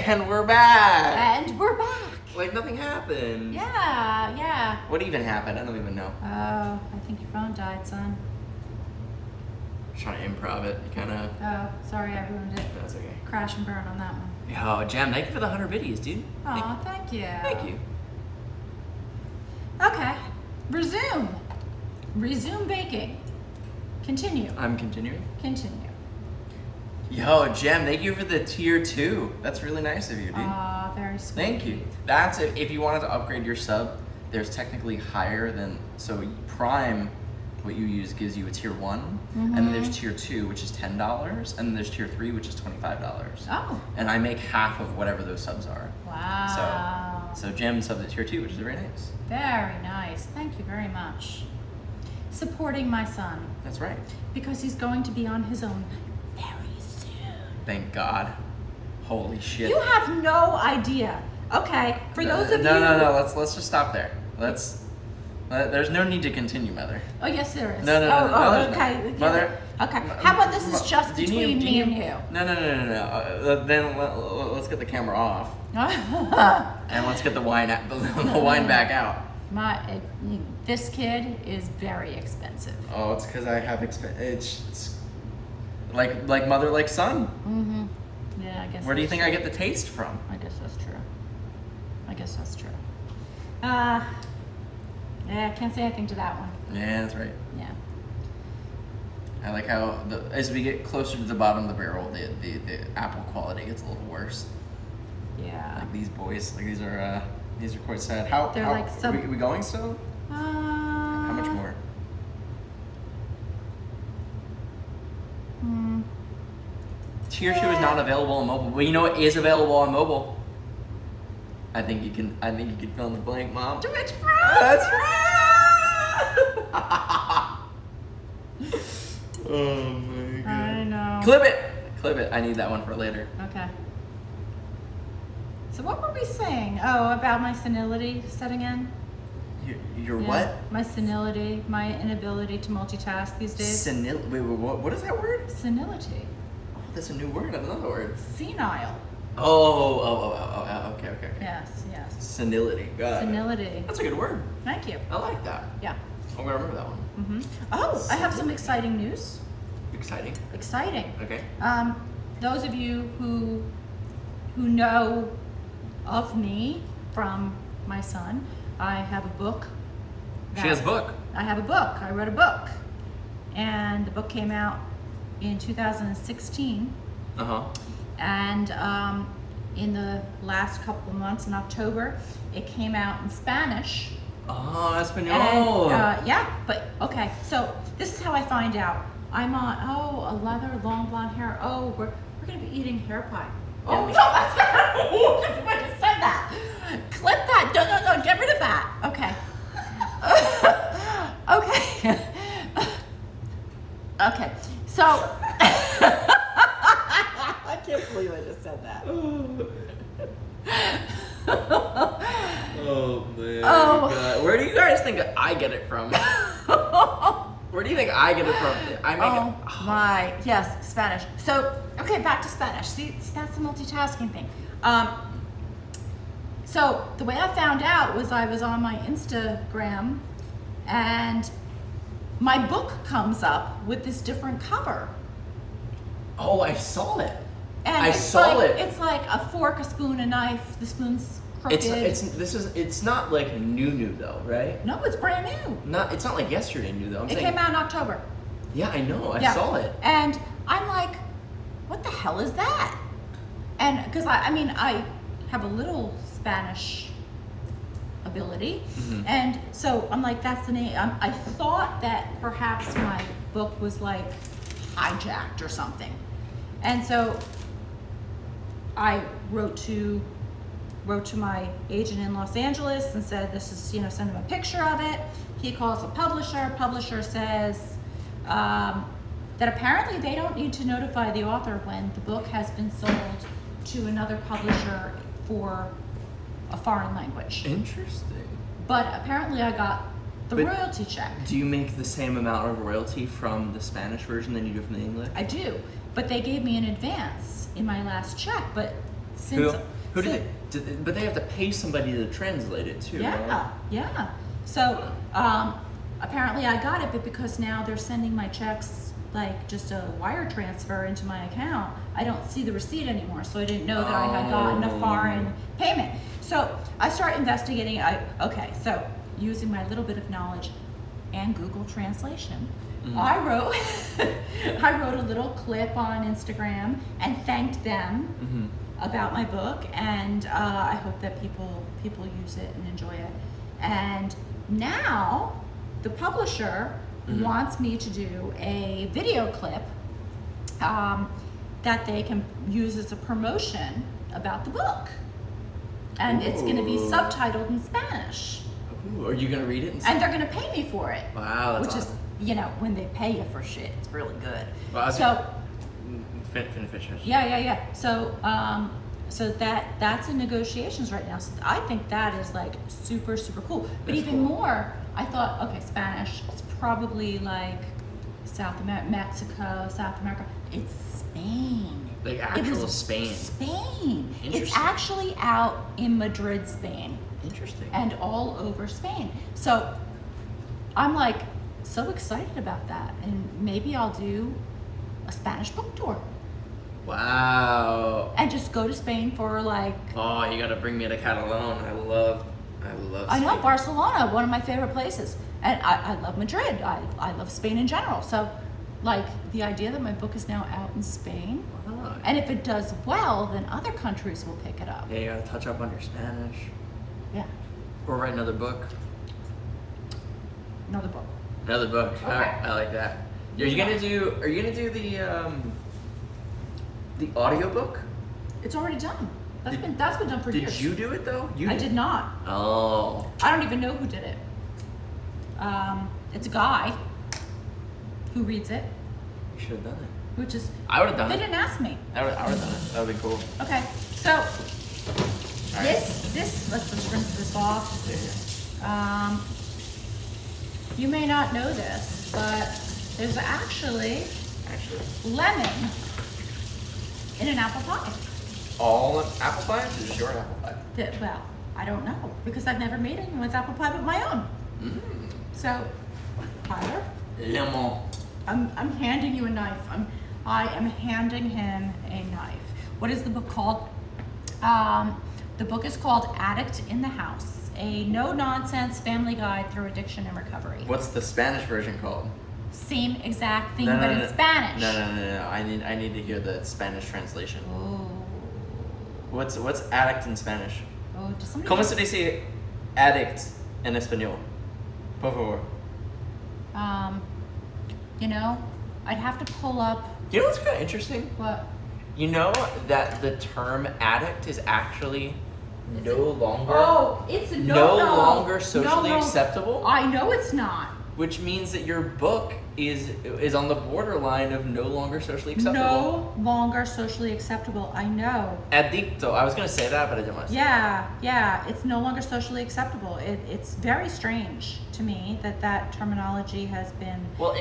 And we're back! And we're back! Like nothing happened. Yeah. What even happened? I don't even know. Oh, I think your phone died, son. I'm trying to improv it. You kind of... Oh, sorry I ruined it. That's okay. Crash and burn on that one. Yo, Jem, thank you for the 100 biddies, dude. Oh, thank you. Thank you. Okay. Resume baking. Continue. I'm continuing. Continue. Yo, Jem, thank you for the tier 2. That's really nice of you, dude. Aw, very sweet. Thank you. That's if you wanted to upgrade your sub, there's technically higher than, so Prime, what you use gives you a tier 1, and then there's tier 2, which is $10, and then there's tier 3, which is $25. Oh. And I make half of whatever those subs are. Wow. So Jem subs at tier 2, which is very nice. Very nice. Thank you very much. Supporting my son. That's right. Because he's going to be on his own very soon. Thank God. Holy shit. You have no idea. Okay, for those of you... No, let's just stop there. There's no need to continue, Mother. Oh, yes, there is. No, there's okay. not. Mother. Okay, how about this is just Do you between me and you? No. Then let's get the camera off. And let's get the wine back out. This kid is very expensive. Oh, it's because I have it's like mother, like son. Mm-hmm. Yeah, I guess. Where do you think I get the taste from? I guess that's true. Yeah, I can't say anything to that one. Yeah, that's right. Yeah. I like how as we get closer to the bottom of the barrel, the apple quality gets a little worse. Yeah. Like these boys, like these are quite sad. How like some- are we going still? How much more? Tier 2 is not available on mobile, but you know what is available on mobile? I think you can fill in the blank, Mom. Twitch Pro! That's right! Oh my God. I know. Clip it. I need that one for later. Okay. So what were we saying? Oh, about my senility setting in? Your Yeah, what? My senility, my inability to multitask these days. Wait, what is that word? Senility. Oh, that's a new word. Another word. Senile. Oh, okay. Yes. Senility. Got it. Senility. That's a good word. Thank you. I like that. Yeah. I'm gonna remember that one. Oh, I have some exciting news. Exciting. Okay. Okay. Those of you who know of me from my son, I have a book. She has a book. I have a book. I wrote a book, and the book came out in 2016. And in the last couple of months, in October, it came out in Spanish. Oh, Espanol. And, yeah, but okay. So this is how I find out. I'm on. Oh, a leather, long blonde hair. Oh, we're gonna be eating hair pie. Oh no, that's not. I just said that. Clip that. No. Get rid of that. Okay. Okay. So. I can't believe I just said that. Oh man. Oh. God. Where do you guys think I get it from? Where do you think I get it from? Yes, Spanish. So, okay, back to Spanish. See, that's the multitasking thing. So the way I found out was I was on my Instagram, and my book comes up with this different cover. Oh, I saw it. And I saw it. It's like a fork, a spoon, a knife. The spoon's crooked. It's not like new though, right? No, it's brand new. It's not like yesterday new though. It came out in October. Yeah, I know. I saw it. And I'm like, what the hell is that? And because I have a little Spanish ability, and so I'm like, that's the name. I thought that perhaps my book was like hijacked or something, and so I wrote to my agent in Los Angeles and said, this is, send him a picture of it. He calls a publisher. Publisher says that apparently they don't need to notify the author when the book has been sold to another publisher for a foreign language. Interesting. But apparently I got the royalty check. Do you make the same amount of royalty from the Spanish version than you do from the English? I do, but they gave me an advance in my last check, but since Who do but they have to pay somebody to translate it too, yeah, right? yeah. So apparently I got it, but because now they're sending my checks like just a wire transfer into my account, I don't see the receipt anymore. So I didn't know that I had gotten a foreign payment. So I start investigating. So using my little bit of knowledge and Google Translation, I wrote a little clip on Instagram and thanked them about my book, and I hope that people use it and enjoy it. And now the publisher wants me to do a video clip that they can use as a promotion about the book, and it's going to be subtitled in Spanish. Ooh, are you gonna read it? And they're going to pay me for it. Wow, that's which awesome. is, when they pay you for shit, it's really good. Well, So. finish. Yeah. So that's in negotiations right now. So I think that is like super, super cool. But That's even cool. more, I thought, okay, Spanish, it's probably like Mexico, South America. It's Spain. Like It actual was Spain. Spain. It's Interesting. actually out in Madrid, Spain, Interesting. and all over Spain. So I'm like so excited about that. And maybe I'll do a Spanish book tour. Wow. And just go to Spain for like, Oh, you gotta bring me to Catalan. I love I know, Spain. Barcelona, one of my favorite places. And I love Madrid. I love Spain in general. So like the idea that my book is now out in Spain, Wow. and if it does well, then other countries will pick it up. Yeah, you gotta touch up on your Spanish. Yeah, Or write another book. another book. Another book. Okay. Alright, I like that. Are you gonna do the audiobook? It's already done. That's Did- been done for Did years. you do it though? You I did not. Oh. I don't even know who did it. It's a guy who reads it, You should have done it. which is, I would have done they it. didn't ask me. I would have done it. That would be cool. Okay, so Alright. let's just rinse this off. Yeah. You may not know this, but there's actually Actually. lemon in an apple pie. All apple pie or just your apple pie? Well, I don't know because I've never made anyone's apple pie but my own. So, Tyler, Lemon. I'm handing you a knife. I am handing him a knife. What is the book called? The book is called Addict in the House, a no-nonsense family guide through addiction and recovery. What's the Spanish version called? Same exact thing, but in Spanish. No. I need to hear the Spanish translation. Oh, What's addict in Spanish? does somebody? ¿Cómo se dice addict en español? Por favor. I'd have to pull up You know what's kind of interesting? what. You know that the term addict is actually no longer Oh, it's no longer socially No. acceptable, I know it's not. which means that your book is on the borderline of no longer socially acceptable. No longer socially acceptable. I know. Adicto. I was gonna say that, but I didn't want to say Yeah. It's no longer socially acceptable. It's very strange to me that terminology has been it. Well,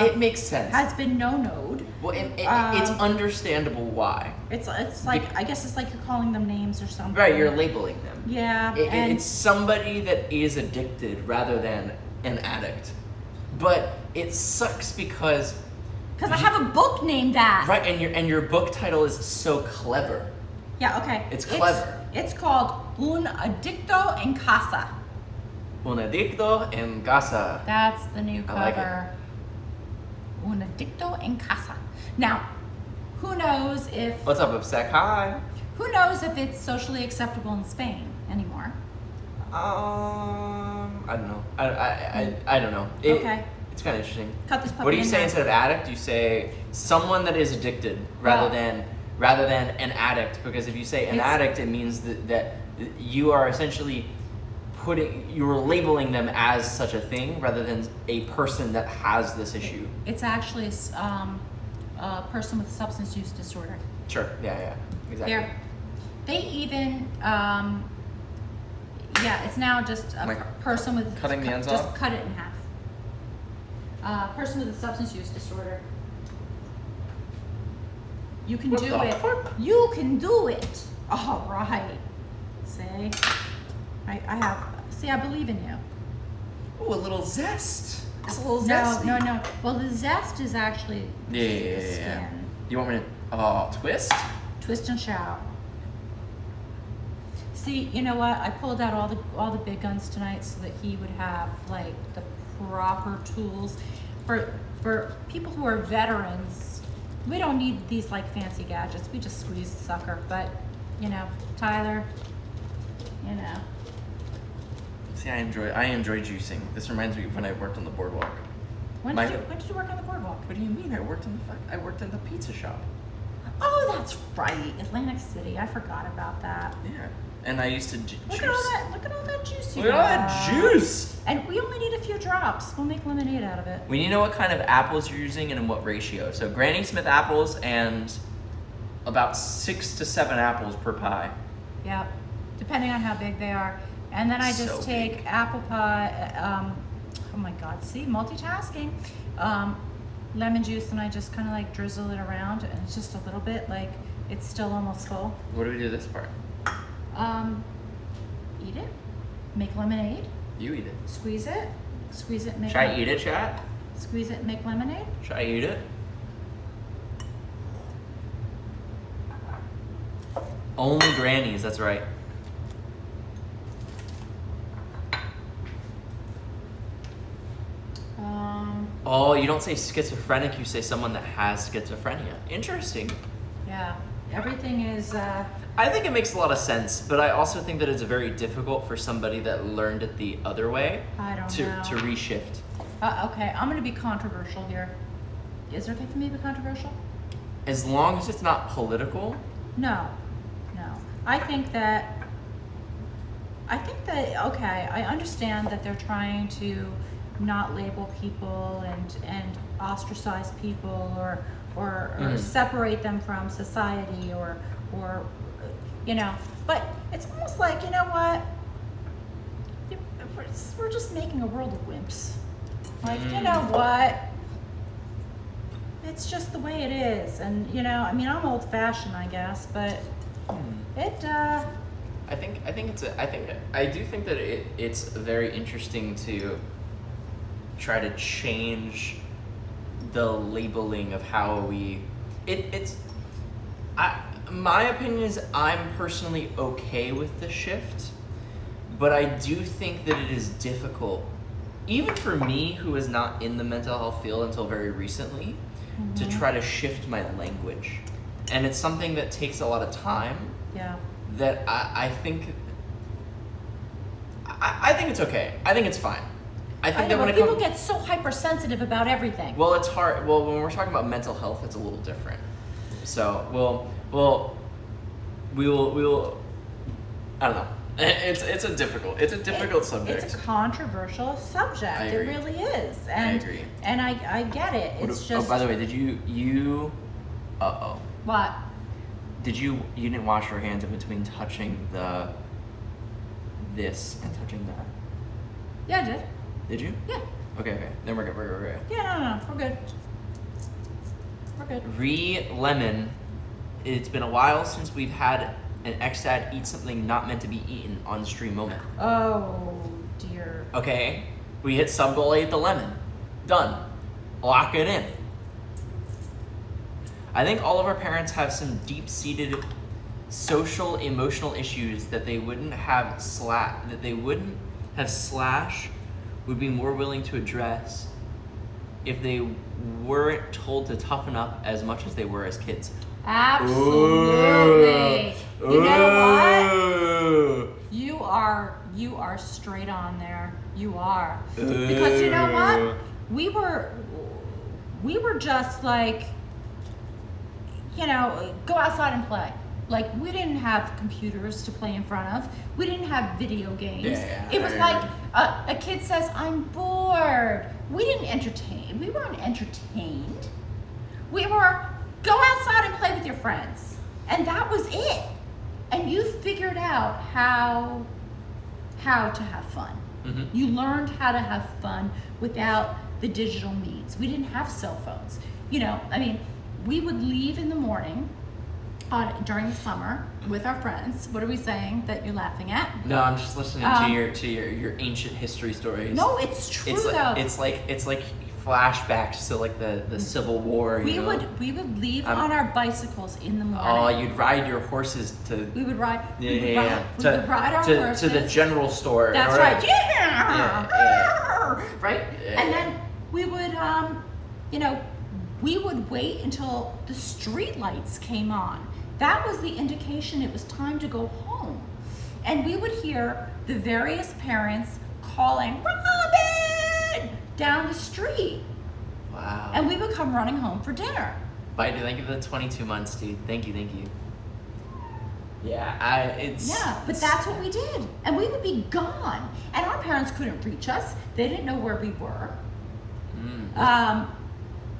it makes sense. has been no-noed. Well, it's understandable why. It's like I guess it's like you're calling them names or something. Right, you're labeling them. Yeah, and It's somebody that is addicted rather than an addict. But it sucks because I have a book named that. right, and your book title is so clever. Yeah. Okay. It's clever. It's called Un Adicto en Casa. Un adicto en casa. That's the new I like it. cover. Un Adicto en Casa. Now, who knows if What's up, Upsec? Hi. it's socially acceptable in Spain anymore? I don't know. I don't know. Okay. It's kind of interesting. Cut this puppy What do you in say half. instead of addict? You say someone that is addicted rather Well- than an addict, because if you say an It's- addict, it means that you are essentially you're labeling them as such a thing rather than a person that has this issue. It's actually a person with substance use disorder. Sure. Yeah. Exactly. They even it's now just a Like person with cutting the ends just off? cut it in half. Person with a substance use disorder. You can What do the it. fuck? You can do it. All right. See? I believe in you. Oh, a little zest. It's a little No, zesty. no. Well, the zest is actually the Yeah. skin. You want me to twist? Twist and shout. See, you know what? I pulled out all the big guns tonight so that he would have like the proper tools for people who are veterans. We don't need these like fancy gadgets. We just squeeze the sucker. But you know, Tyler, you know. See, I enjoy juicing. This reminds me of when I worked on the boardwalk. When did you work on the boardwalk? What do you mean? I worked in the pizza shop. Oh, that's right, Atlantic City. I forgot about that. Yeah. And I used to juice. Look at all that juice you Look at all got. that juice. And we only need a few drops. We'll make lemonade out of it. We need to know what kind of apples you're using and in what ratio. So Granny Smith apples and about 6 to 7 apples per pie. Yep, depending on how big they are. And then I just So take big. apple pie, oh my God, see, multitasking. Lemon juice, and I just kind of like drizzle it around, and it's just a little bit, like it's still almost full. What do we do this part? Eat it, make lemonade, You eat it. squeeze it, make Should I eat it, chat? Squeeze it, make lemonade. Should I eat it? Only grannies, that's right. Oh, you don't say schizophrenic, you say someone that has schizophrenia. Interesting. Yeah, everything is, I think it makes a lot of sense, but I also think that it's very difficult for somebody that learned it the other way I don't to know. reshift. Okay, I'm gonna be controversial here. Is it okay for me to be controversial? As long as it's not political. No. I think that, okay, I understand that they're trying to not label people and ostracize people or separate them from society or, you know, but it's almost like, you know what? We're just making a world of wimps. Like, you know what? It's just the way it is. And, you know, I mean, I'm old fashioned, I guess, but I do think that it's very interesting to try to change the labeling of how we. My opinion is I'm personally okay with the shift, but I do think that it is difficult, even for me who is not in the mental health field until very recently, to try to shift my language. And it's something that takes a lot of time. Yeah. That I think it's okay. I think it's fine. I think that when people get so hypersensitive about everything. Well, it's hard. Well, when we're talking about mental health, it's a little different. So we will. I don't know. It's a difficult subject. It's a controversial subject. I agree. It really is. And, I agree. And I get it. It's just. Oh, by the way, did you? What? You didn't wash your hands in between touching this and touching that? Yeah, I did. Did you? Yeah. Okay. Then we're good. Yeah, no, we're good. We're good. Lemon. It's been a while since we've had an ex-dad eat something not meant to be eaten on stream moment. Oh dear. Okay, we hit sub goal, ate the lemon. Done. Lock it in. I think all of our parents have some deep-seated social, emotional issues that they wouldn't have would be more willing to address if they weren't told to toughen up as much as they were as kids. Absolutely. Ooh. You know what? You are straight on there. You are. Because you know what? We were just like, you know, go outside and play. Like, we didn't have computers to play in front of. We didn't have video games. Yeah, it was like a kid says, I'm bored. We didn't entertain. We weren't entertained. We were go outside and play with your friends. And that was it. And you figured out how to have fun. Mm-hmm. You learned how to have fun without the digital means. We didn't have cell phones. You know, I mean, we would leave in the morning during the summer with our friends. What are we saying that you're laughing at? No, I'm just listening to your ancient history stories. No, it's true It's though. like it's like flashbacks to like the Civil War. We would leave on our bicycles in the morning. Oh, you'd ride your horses to. We would ride. Yeah, we would yeah, ride, yeah. we would ride our horses to the general store. That's in order- right. Yeah. Yeah, Right. Yeah, And yeah. then we would, we would wait until the street lights came on. That was the indication it was time to go home. And we would hear the various parents calling, Robin, down the street. Wow. And we would come running home for dinner. Biden, thank you for the 22 months, dude. Thank you. Yeah, But that's what we did. And we would be gone. And our parents couldn't reach us. They didn't know where we were.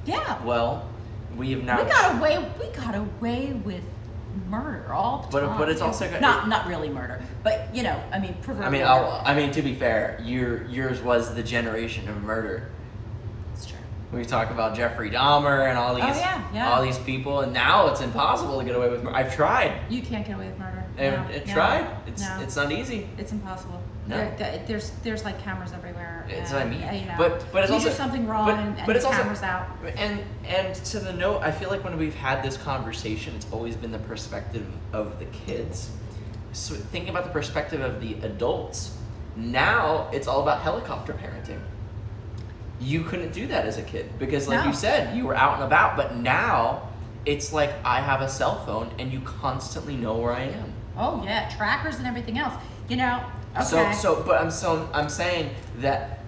Yeah. Well, we have now. We got away with murder all the time. But it's also good. Not really murder, but proverbial. I mean, to be fair, yours was the generation of murder. It's true. We talk about Jeffrey Dahmer and all these, yeah. all these people, and now it's impossible to get away with murder. I've tried. You can't get away with murder. Tried. No. It's not easy. It's impossible. No. There's like cameras everywhere. It's what I mean. But it's you also do something wrong and it's the also, camera's out. And to the note, I feel like when we've had this conversation, it's always been the perspective of the kids. So thinking about the perspective of the adults, now it's all about helicopter parenting. You couldn't do that as a kid because, like No. you said, you were out and about. But now it's like I have a cell phone and you constantly know where I am. Oh yeah, trackers and everything else. Okay. But I'm saying that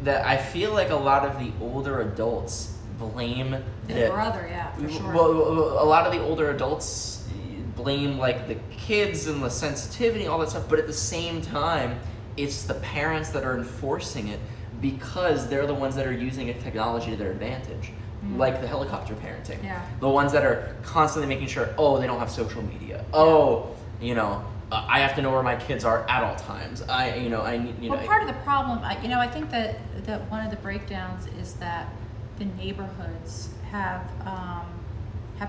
I feel like a lot of the older adults blame Their brother, yeah, for sure. Well, a lot of the older adults blame like the kids and the sensitivity, all that stuff. But at the same time, it's the parents that are enforcing it because they're the ones that are using a technology to their advantage. Like the helicopter parenting. Yeah. The ones that are constantly making sure, they don't have social media. I have to know where my kids are at all times. Part of the problem, I think that one of the breakdowns is that the neighborhoods have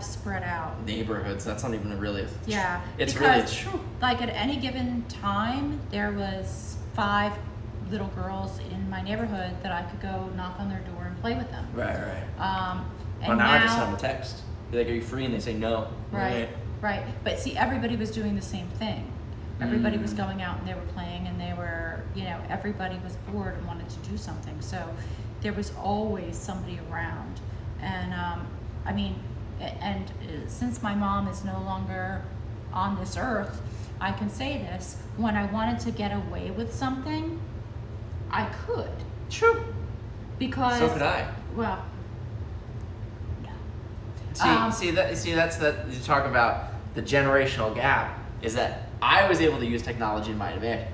spread out. Neighborhoods. That's not even really. Yeah. It's because, really true. Like at any given time, there was 5 little girls in my neighborhood that I could go knock on their door and play with them. Right. And Well, now I just send them a text. Be like, "Are you free?" And they say no. Right. But see, everybody was doing the same thing. Everybody was going out and they were playing and they were, everybody was bored and wanted to do something. So there was always somebody around. And since my mom is no longer on this earth, I can say this: when I wanted to get away with something, I could. True. Because So could I. Well, no. That's that. You talk about the generational gap. Is that I was able to use technology in my advantage.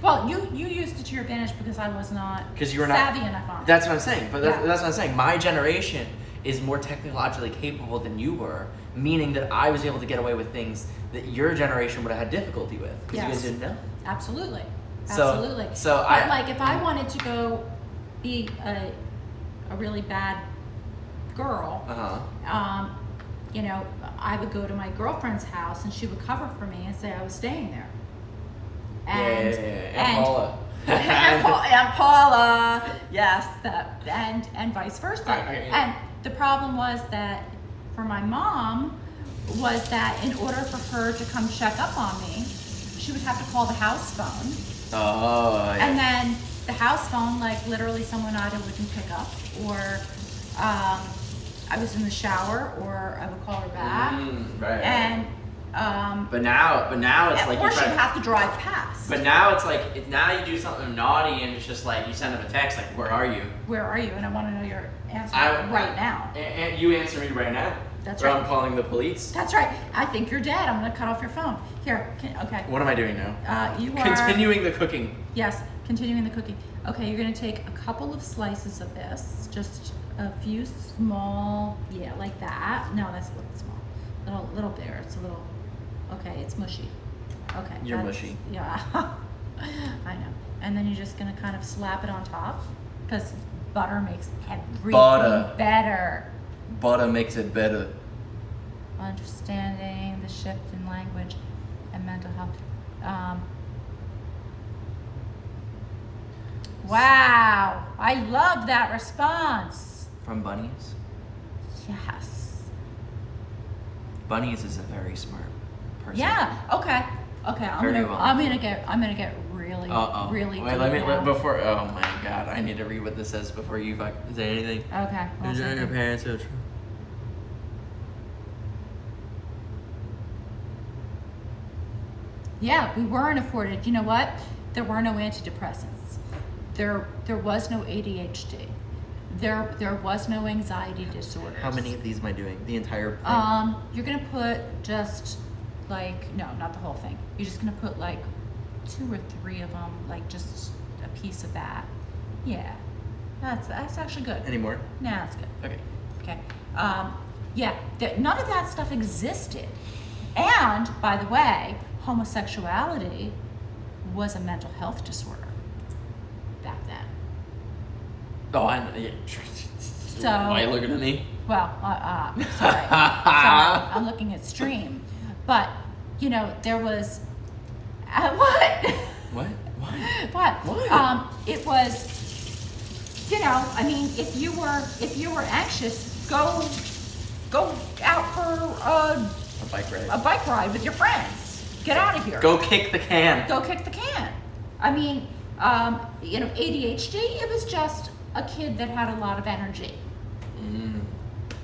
Well, you used it to your advantage because I was not Because you were not savvy enough on it. That's what I'm saying. But that's Yeah. what I'm saying. My generation is more technologically capable than you were, meaning that I was able to get away with things that your generation would have had difficulty with because you guys didn't know. Absolutely. So- Absolutely. so but like if I wanted to go be a really bad girl, I would go to my girlfriend's house and she would cover for me and say I was staying there. And Paula. and Paula, yes, and vice versa. Okay. And the problem was that for my mom was that in order for her to come check up on me, she would have to call the house phone. Oh. Yeah. And then the house phone, like literally someone either wouldn't pick up or I was in the shower or I would call her back. Right. And But now it's like or you're she'd trying. have to drive past. But now it's like now you do something naughty and it's just like you send them a text like, "Where are you?" Where are you? And I want to know your answer I- right now. And you answer me right now. That's or right. I'm calling the police. That's right. I think you're dead. I'm going to cut off your phone. Here. Okay. What am I doing now? You are Continuing the cooking. Yes, continuing the cooking. Okay, you're going to take a couple of slices of this, just a few small, like that. No, that's a little small. Little bigger. It's a little. Okay, it's mushy. Okay. You're mushy. Yeah. I know. And then you're just going to kind of slap it on top because butter makes everything Butter. better. Butter makes it better. understanding the shift in language and mental health. Wow, I love that response. From Bunnies. Yes. Bunnies is a very smart person. Yeah. Okay. Okay. Very well. I'm gonna get really really. Wait, deep let me now. before. Oh my God! I need to read what this says before you say anything. Okay. One Your second. parents are true. Yeah, we weren't afforded. You know what? There were no antidepressants. There was no ADHD. There was no anxiety disorders. How many of these am I doing? The entire thing? You're gonna put just like no, not the whole thing. You're just gonna put like 2 or 3 of them, like just a piece of that. Yeah, that's actually good. Any more? Nah, that's good. Okay. Okay. Yeah, none of that stuff existed. And by the way, homosexuality was a mental health disorder back then. Oh, I know. Yeah. So Why are you looking at me? well, sorry, I'm looking at stream, but you know there was what? What? Why? What? What? It was, you know, I mean, if you were anxious, go out for A bike ride. a bike ride with your friends. Get out of here. Go kick the can. Go kick the can. I mean, you know, ADHD, it was just a kid that had a lot of energy.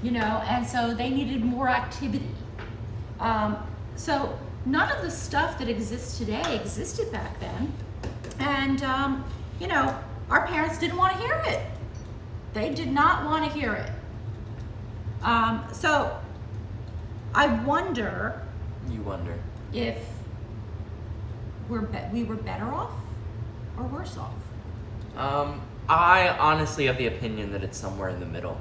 You know, and so they needed more activity. So none of the stuff that exists today existed back then. And, you know, our parents didn't want to hear it. They did not want to hear it. So I wonder You wonder. if we were better off or worse off. I honestly have the opinion that it's somewhere in the middle.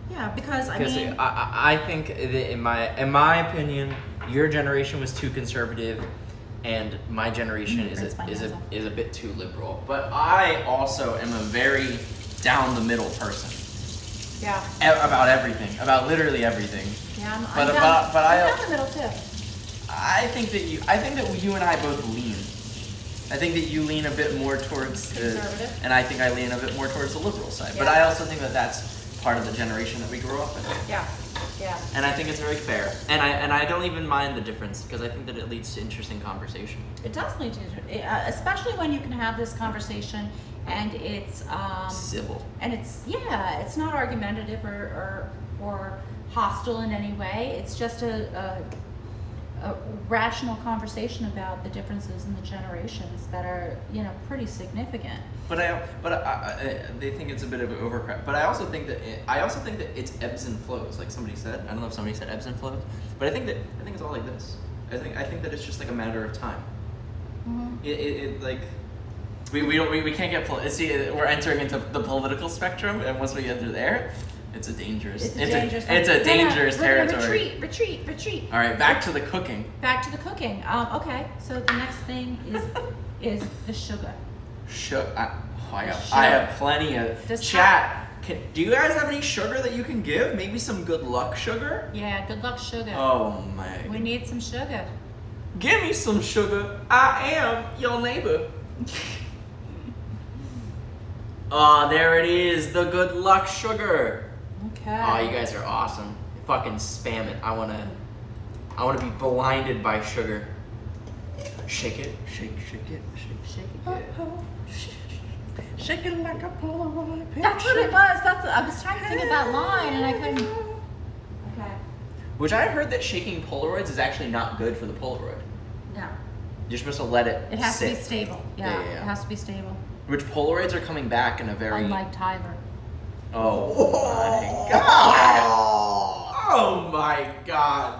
Yeah, because I Because mean, I think that in my opinion, your generation was too conservative, and my generation Prince by is Hazel. a bit too liberal. But I also am a very down the middle person yeah, about everything, about literally everything. yeah, I'm But- down, but I'm I- down the middle too. I think that you and I both lean. I think that you lean a bit more towards the, Conservative. and I think I lean a bit more towards the liberal side. But Yeah. I also think that that's part of the generation that we grew up in. Yeah, yeah. And I think it's very fair. And I don't even mind the difference because I think that it leads to interesting conversation. It does lead to, especially when you can have this conversation and it's Civil. and it's not argumentative or hostile in any way. It's just a rational conversation about the differences in the generations that are, you know, pretty significant. But they think it's a bit of an overcrowd. But I also think that it's ebbs and flows, like somebody said. I don't know if somebody said ebbs and flows, but I think it's all like this. I think that it's just like a matter of time. Mm-hmm. It like we can't get see we're entering into the political spectrum, and once we enter there, it's a dangerous It's a dangerous territory. Retreat. All right, back to the cooking. Back to the cooking. Okay, so the next thing is the sugar. I have plenty of Does chat. Do you guys have any sugar that you can give? Maybe some good luck sugar? Yeah, good luck sugar. Oh my. We need some sugar. Give me some sugar. I am your neighbor. Oh, there it is. The good luck sugar. Okay. Oh, you guys are awesome. Fucking spam it. I wanna be blinded by sugar. Shake it. Shake it. Shake it. Shake it like a Polaroid picture. That's what it was. I was trying to think of that line and I couldn't. Okay. Which I heard that shaking Polaroids is actually not good for the Polaroid. No. You're supposed to let it It has sit. to be stable. Yeah, Yeah. it has to be stable. Which Polaroids are coming back in a very... Unlike Tyler. Oh my god. Oh my god.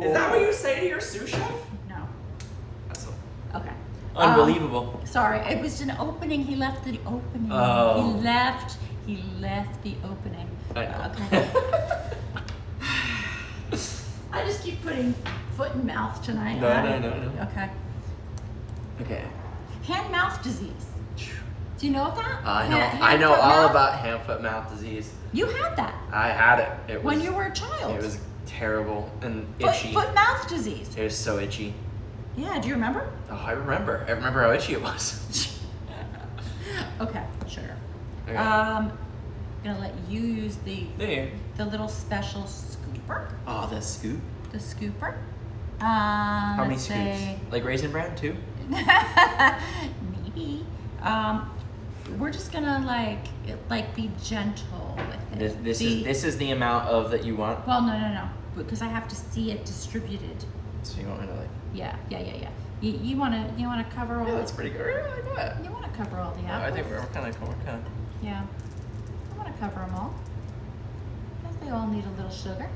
Is that what you say to your sous chef? No. That's Okay. unbelievable. Sorry, it was an opening. He left the opening. Oh. He left the opening. I know. Okay. I just keep putting foot in mouth tonight. No. Okay. Okay. Hand-mouth disease. Do you know of that? I know all about hand, foot, mouth disease. You had that I had it. It was when you were a child. It was terrible and itchy. Foot mouth disease. It was so itchy. Yeah, do you remember? Oh, I remember. I remember how itchy it was. Okay, sugar. Okay. Gonna let you use There. the little special scooper. Oh, the scoop. The scooper. How many let's scoops? say- Like Raisin Bran, 2? Maybe. We're just gonna like be gentle with it. This is the amount of that you want. Well, no, because I have to see it distributed. So you want me to like? Yeah. You wanna cover all? Yeah, that's pretty good. I like that. You wanna cover all the apples? I think we're kind of. Yeah. I wanna cover them all. Because they all need a little sugar.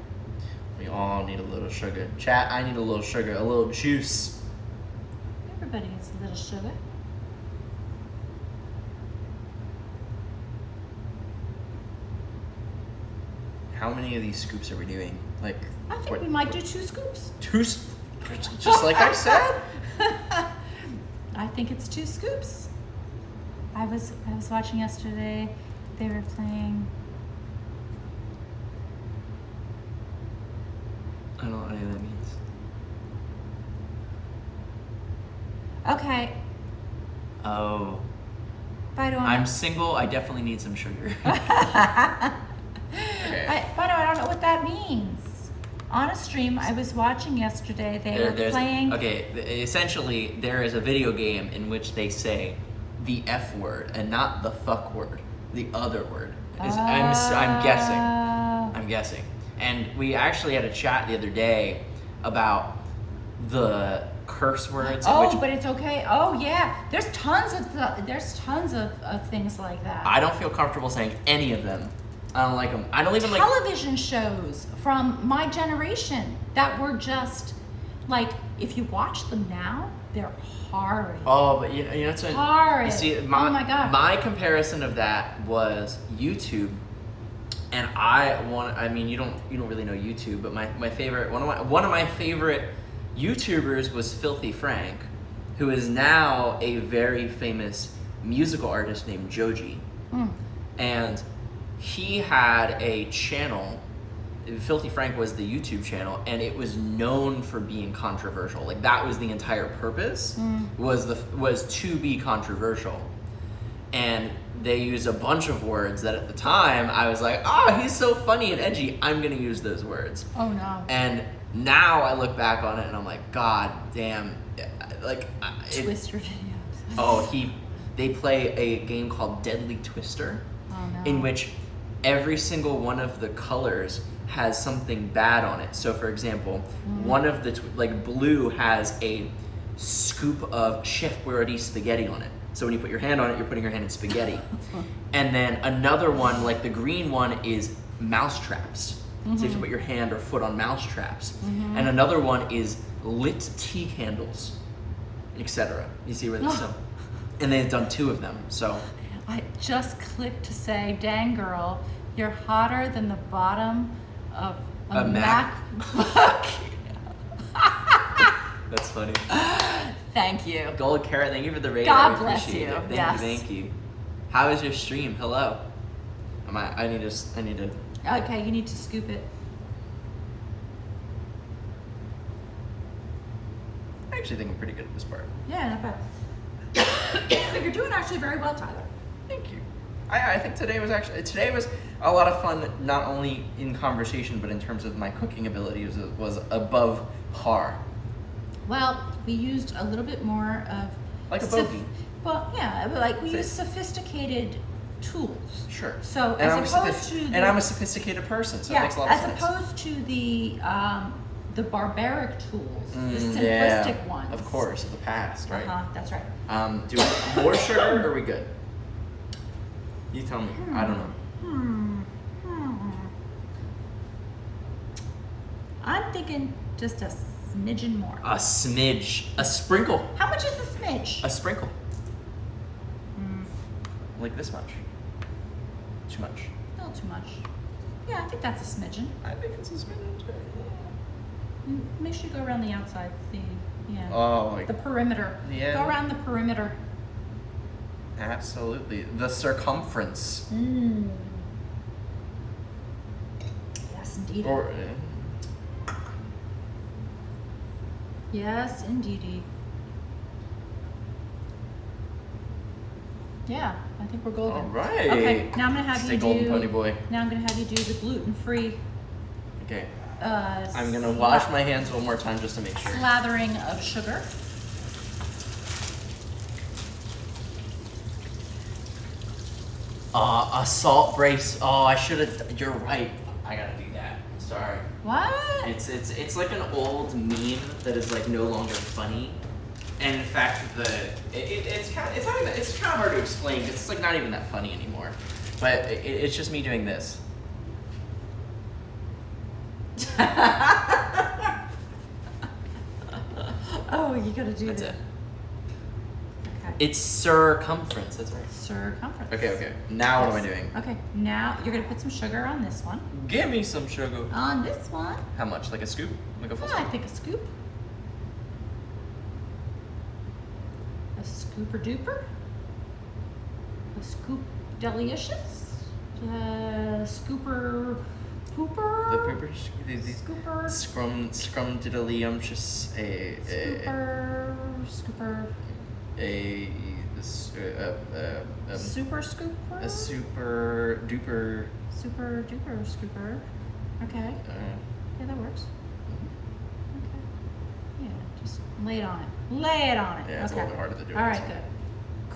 We all need a little sugar. Chat, I need a little sugar, a little juice. Everybody needs a little sugar. How many of these scoops are we doing? Like, I think what- we might do 2 scoops. 2? Just like I said. I think it's 2 scoops. I was watching yesterday. They were playing. I don't know what any of that means. Okay. Oh. Fido, I'm single. I definitely need some sugar. Okay. Fido, I don't know what that means. On a stream I was watching yesterday, they were playing. Okay, essentially, there is a video game in which they say the F word and not the fuck word, the other word. I'm guessing. I'm guessing. And we actually had a chat the other day about the curse words. Oh, but it's okay. Oh yeah, there's tons of things like that. I don't feel comfortable saying any of them. I don't like them. I don't even like television shows from my generation that were just like, if you watch them now, they're horrid. Oh, but you know what's horrid. You see, Oh my God. My comparison of that was YouTube, and I mean, you don't really know YouTube, but my favorite one of my favorite YouTubers was Filthy Frank, who is now a very famous musical artist named Joji, and he had a channel. Filthy Frank was the YouTube channel, and it was known for being controversial. Like, that was the entire purpose, was to be controversial. And they used a bunch of words that at the time I was like, oh, he's so funny and edgy, I'm gonna use those words. Oh no. And now I look back on it and I'm like, God damn, like Twister videos. Oh, they play a game called Deadly Twister, in which every single one of the colors has something bad on it. So for example, one of the like blue has a scoop of Chef Boyardee spaghetti on it. So when you put your hand on it, you're putting your hand in spaghetti. And then another one, like the green one, is mouse traps. So you have to put your hand or foot on mouse traps. And another one is lit tea candles, etc. You see where this is? And they've done 2 of them. So I just clicked to say, dang girl, you're hotter than the bottom of a MacBook. That's funny. Thank you. Gold Carrot, thank you for the rating. God I bless appreciate you. it. Yes. Thank you. How is your stream? Hello. I need to. Okay, you need to scoop it. I actually think I'm pretty good at this part. Yeah, not bad. But you're doing actually very well, Tyler. Thank you. I think today was a lot of fun, not only in conversation, but in terms of my cooking ability was above par. Well, we used a little bit more of Like a bogey. Well, yeah, like we Say- use sophisticated tools. Sure. So And as opposed to and I'm a sophisticated person, so it yeah, makes a lot of as sense. opposed to the barbaric tools, the simplistic Yeah, ones. of course, of the past, right? That's right. Do we want more sugar or are we good? You tell me. I don't know. I'm thinking just a smidgen more. A smidge. A sprinkle. How much is a smidge? A sprinkle. Like this much. Too much. A little too much. Yeah, I think that's a smidgen. I think it's a smidge. Make sure you go around the outside. Oh, like The perimeter. Yeah. Go around the perimeter. absolutely. The circumference. Yes, indeed. Or Yes, indeedy. Yeah, I think we're golden. All right. Okay, now I'm gonna have Stay you golden, do. pony boy. Now I'm gonna have you do the gluten-free. Okay. Uh, I'm gonna wash my hands one more time just to make sure. Slathering of sugar. A salt brace. Oh, I should have. You're right. I gotta do that. Sorry. What? It's like an old meme that is like no longer funny, and in fact it's kind of hard to explain because it's like not even that funny anymore, but it's just me doing this. Oh, you gotta do That's that. it. Okay. It's circumference. That's right. Circumference. Okay. Now what am I doing? Okay, now you're gonna put some sugar on this one. Give me some sugar. On this one, How much? Like a scoop? Like a full I scoop? think a scoop. A scooper duper. A scoop delicious. Scooper pooper. The pooper, the Scooper. scrumdiddlyumptious, Scooper. Super scooper. a super duper. Super duper scooper. Okay. Yeah, that works. Okay. Yeah, just lay it on it. Lay it on it. Yeah, it's a okay. little bit harder to do. All with right, this good. one.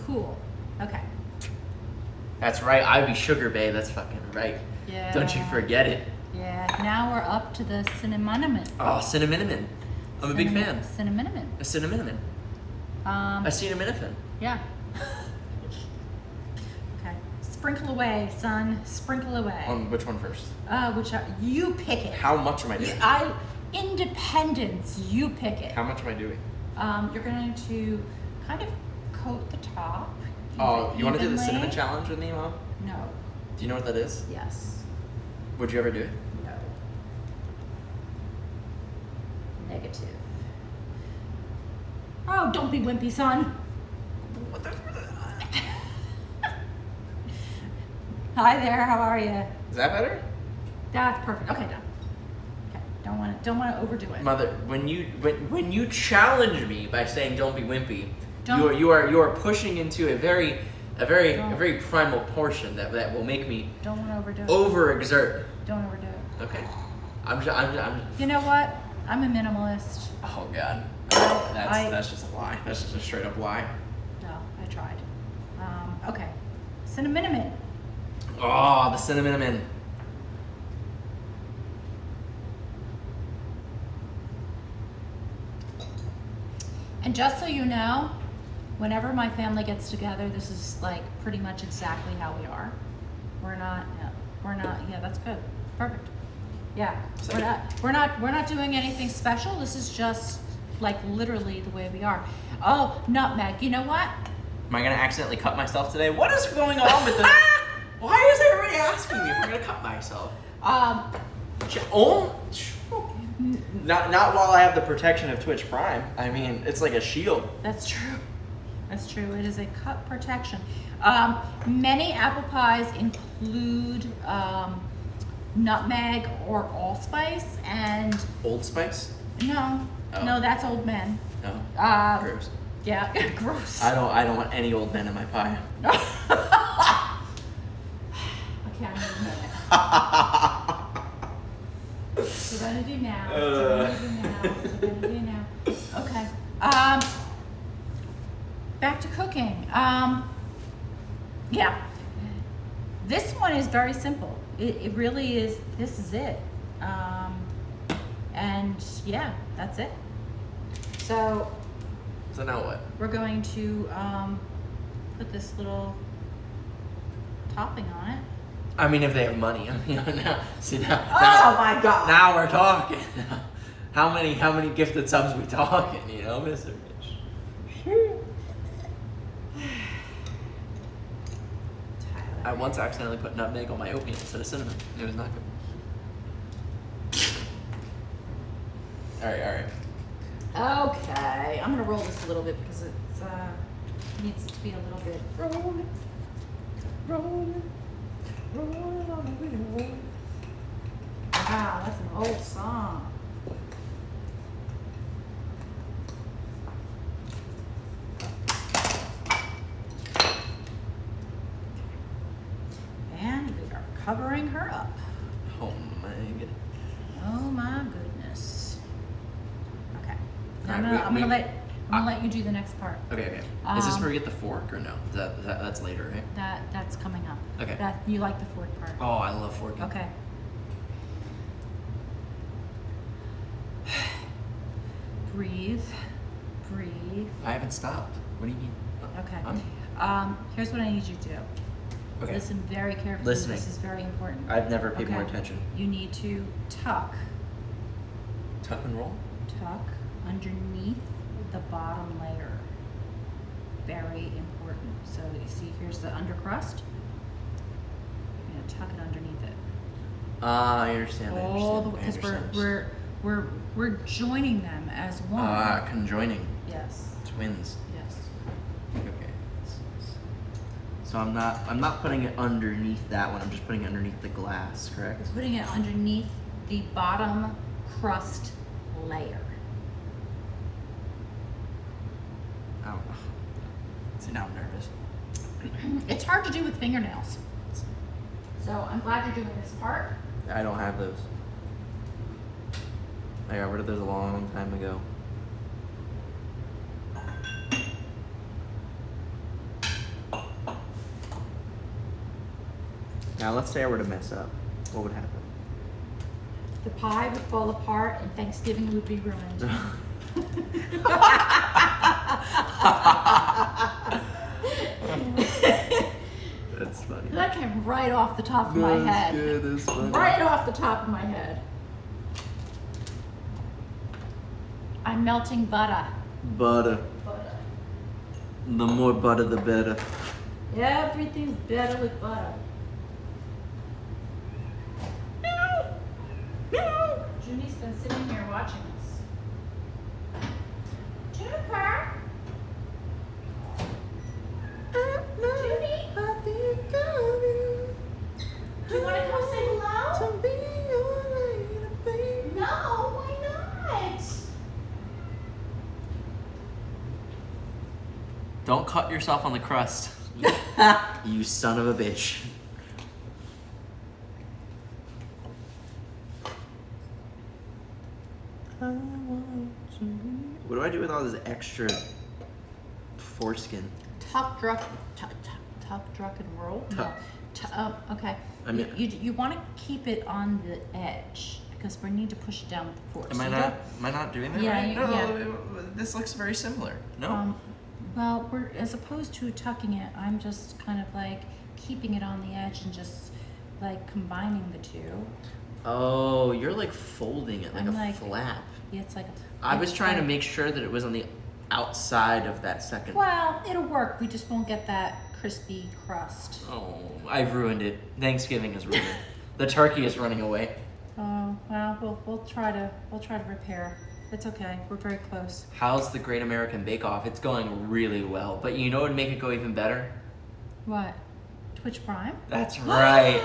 Cool. Okay. That's right. I'd be sugar babe. That's fucking right. Yeah. Don't you forget it. Yeah. Now we're up to the cinnamon. Oh, cinnamon. I'm a big fan. Cinnamon. A cinnamon. A cinnamon. Yeah. Okay. Sprinkle away, son. Sprinkle away. On which one first? You pick it. How much am I doing? Independence. You pick it. How much am I doing? You're going to kind of coat the top. Oh, you want to do the evenly. cinnamon challenge with me, Mom? No. Do you know what that is? Yes. Would you ever do it? No. Negative. Oh, don't be wimpy, son. What the? Hi there. How are you? Is that better? That's perfect. Okay, done. Okay. Don't want to overdo it. Mother, when you challenge me by saying "don't be wimpy," Don't- you are pushing into a very primal portion that will make me Don't want to overdo it. overexert. Don't overdo it. Okay, I'm. You know what? I'm a minimalist. Oh God, I- that's just a lie. That's just a straight up lie. No, I tried. Okay. Cinnamon. Oh, the cinnamon. And just so you know, whenever my family gets together, this is like pretty much exactly how we are. We're not, yeah, that's good. Perfect. Yeah, Same. we're not doing anything special. This is just like literally the way we are. Oh, nutmeg. You know what? Am I gonna accidentally cut myself today? What is going on with this? Why is everybody asking me if I'm gonna cut myself? Not while I have the protection of Twitch Prime. I mean, it's like a shield. That's true. That's true. It is a cut protection. Many apple pies include nutmeg or allspice, and Old Spice? no, Oh. no, that's Old Men. No. Gross. Yeah, gross. I don't want any old men in my pie. I can't even Serenity now. Serenity now. Okay. Back to cooking. Yeah. This one is very simple. It really is. This is it. And yeah, that's it. So So now what? we're going to put this little topping on it. I mean, if they have money, now. See now. Oh my God. Now we're talking. How many gifted subs we talking? You know, Mr. Rich. I once accidentally put nutmeg on my oatmeal instead of cinnamon. It was not good. All right. Okay, I'm gonna roll this a little bit because it's needs to be a little bit. Roll it on the wheel. Wow, that's an old song. covering her up. Oh my god. Oh my goodness. Okay. Now Alright, I'm gonna let you do the next part. Okay. Is this where we get the fork or no? That's later, right? That's coming up. Okay. You like the fork part. Oh, I love forking. Okay. Breathe. I haven't stopped. What do you mean? Okay. I'm Here's what I need you to do. okay. Listen very carefully. Listening. This is very important. I've never paid more Okay. attention. You need to tuck Tuck and roll. underneath the bottom layer. Very important. So you see, here's the undercrust. You're gonna tuck it underneath it. I understand. All the way, because we're joining them as one. Conjoining. Yes. Twins. Yes. Okay. So I'm not putting it underneath that one. I'm just putting it underneath the glass, correct? It's putting it underneath the bottom crust layer. Oh. See, now I'm nervous. It's hard to do with fingernails. So I'm glad you're doing this part. I don't have those. I got rid of those a long time ago. Now let's say I were to mess up. What would happen? The pie would fall apart and Thanksgiving would be ruined. That's funny. That came right off the top of my head. Good, that's funny. Right off the top of my head. I'm melting butter. Butter. Butter. The more butter, the better. Everything's better with butter. Junie's been sitting here watching us. Juniper? Junie? Do you want to come say hello? No, why not? Don't cut yourself on the crust. You son of a bitch. What do I do with all this extra foreskin? Tuck, druck, and roll. Tuck. Okay. I mean- you want to keep it on the edge because we need to push it down with the force. Am I not doing that Yeah, right? you- No, yeah. this looks very similar. No? Well, we're as opposed to tucking it, I'm just kind of like keeping it on the edge and just like combining the two. Oh, you're like folding it like I'm a like- flap. Yeah, it's like. I was it's trying to like- make sure that it was on the outside of that second. Well, it'll work. We just won't get that crispy crust. Oh, I've ruined it. Thanksgiving is ruined. The turkey is running away. Oh well, we'll try to repair. It's okay. We're very close. How's the Great American Bake Off? It's going really well. But you know what would make it go even better? What? Twitch Prime? That's right.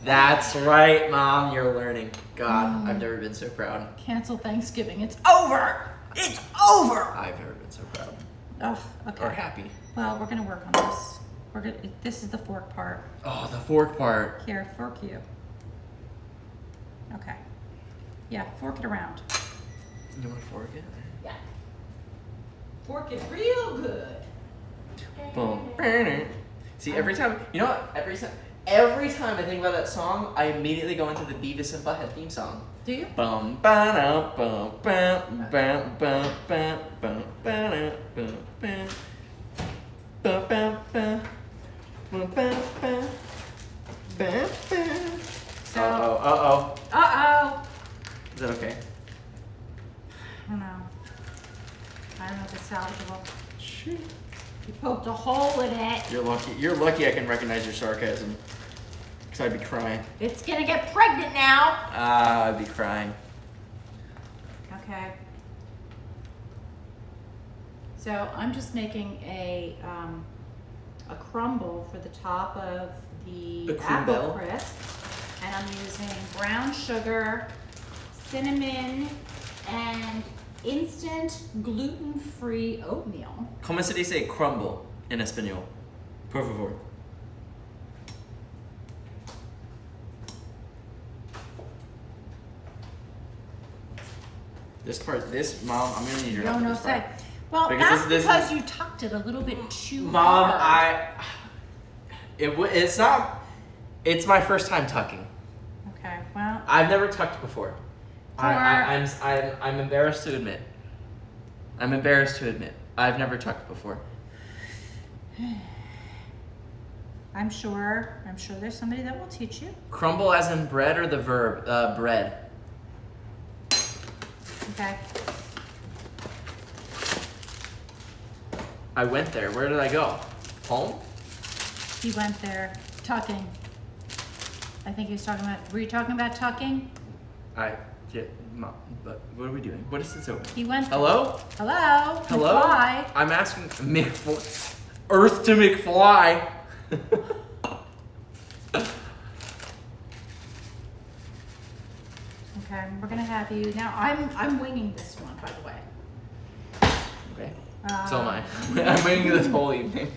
That's right, Mom. You're learning. God, I've never been so proud. Cancel Thanksgiving. It's over. It's over. I've never been so proud. Oh, okay. Or happy. Well, we're gonna work on this. This is the fork part. Oh, the fork part. Here, fork you. Okay. Yeah, fork it around. You want to fork it? Yeah. Fork it real good. Boom. See, every time, you know what? Every time I think about that song, I immediately go into the Beavis and Butthead theme song. Do you? Bum ba da bum bum bum bum bum bum ba da bum bum bum bum bum bum bum bum bum bum. So. Uh-oh. Uh-oh. Is that okay? I don't know. I don't know if it's salvageable. Shoot. You poked a hole in it. You're lucky. You're lucky I can recognize your sarcasm. Because I'd be crying. It's gonna get pregnant now. I'd be crying. Okay. So I'm just making a crumble for the top of the A apple crumble? crisp, and I'm using brown sugar, cinnamon, and instant gluten-free oatmeal. ¿Cómo se dice crumble en español? Por favor. Mom, I'm gonna need your help. No, with this part. say. Well, Because that's this because you tucked it a little bit too Mom, hard. it's not. It's my first time tucking. Okay, well. I've never tucked before. I'm embarrassed to admit. I've never tucked before. I'm sure there's somebody that will teach you. Crumble as in bread or the verb bread? Okay. I went there. Where did I go? Home? He went there tucking. I think he was talking about. Were you talking about tucking? Mom, but what are we doing? What is this over? He went. Hello? Hello. Hello? McFly. I'm asking Earth to McFly. Okay, we're gonna have you now. I'm winging this one, by the way. Okay. So am I. I'm waiting this whole evening.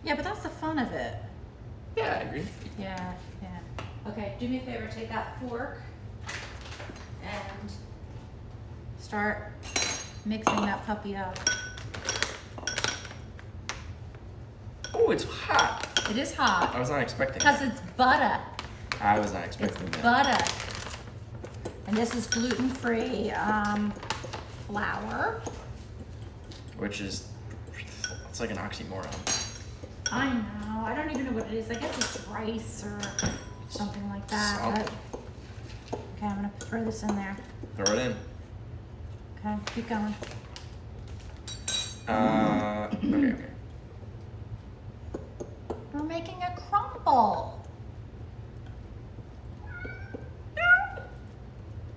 Yeah, but that's the fun of it. Yeah, I agree. Yeah. Okay, do me a favor. Take that fork and start mixing that puppy up. Oh, it's hot. It is hot I was not expecting because it. it's butter. I was not It's expecting that. butter. And this is gluten-free flour. Which is, it's like an oxymoron. I know. I don't even know what it is. I guess it's rice or something like that. Something. But, okay, I'm gonna throw this in there. Throw it in. Okay, keep going. Okay. We're making a crumble.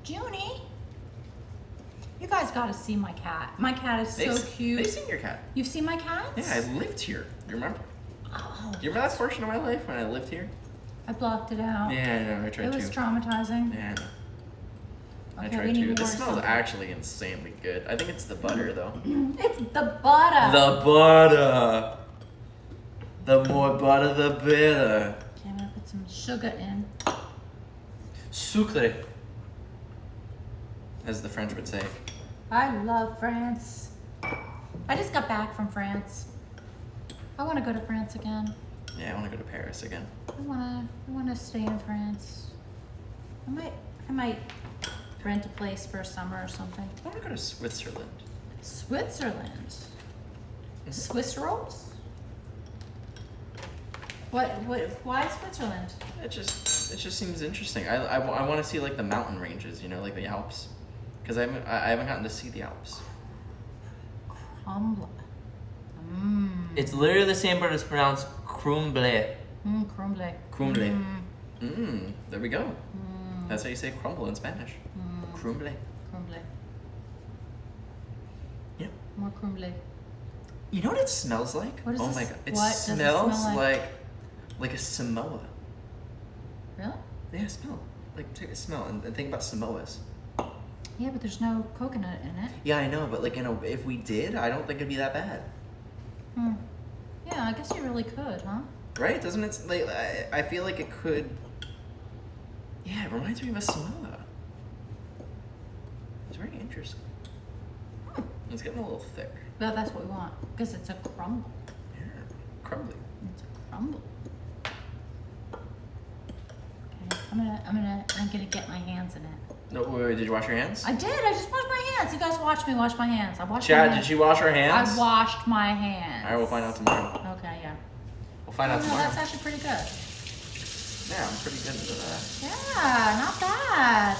Junie, you guys gotta see my cat. My cat is so cute. They've seen your cat. You've seen my cat? Yeah, I lived here. You remember? Oh, You remember that portion of my life when I lived here? I blocked it out. Yeah, I know. I tried It to. was traumatizing. Yeah, I know. I Okay, tried we need to. more This smells something. actually insanely good. I think it's the butter though. It's the butter. The butter. The more butter, the better. Okay, I'm gonna put some sugar in. Sucre, as the French would say. I love France. I just got back from France. I want to go to France again. Yeah, I want to go to Paris again. I wanna stay in France. I might rent a place for a summer or something. I want to go to Switzerland. Switzerland. Swiss rolls? Why Switzerland? It just seems interesting. I want to see like the mountain ranges, you know, like the Alps, because I haven't gotten to see the Alps. Crumble. It's literally the same, but it's pronounced crumble. Crumble. Crumble. There we go. That's how you say crumble in Spanish. Crumble. Crumble. Yeah. More crumble. You know what it smells like? What is oh this? my god! It What does it smells smell like? like a Samoa. Really? Yeah, smell. Like take a smell and think about Samoas. Yeah, but there's no coconut in it. Yeah, I know, but like if we did, I don't think it'd be that bad. Yeah, I guess you really could, huh? Right? Doesn't it? Like I feel like it could. Yeah, it reminds me of a Samoa. It's very interesting. It's getting a little thick. Well, that's what we want because it's a crumble. Yeah, crumbly. It's a crumble. Okay, I'm gonna get my hands in it. No, wait, did you wash your hands? I did. I just washed my hands. You guys watch me wash my hands. I washed my Chad, hands. did you wash your hands? I washed my hands. All right, we'll find out tomorrow. Okay, yeah. We'll find out No, tomorrow. that's actually pretty good. Yeah, I'm pretty good at that. Yeah, not bad.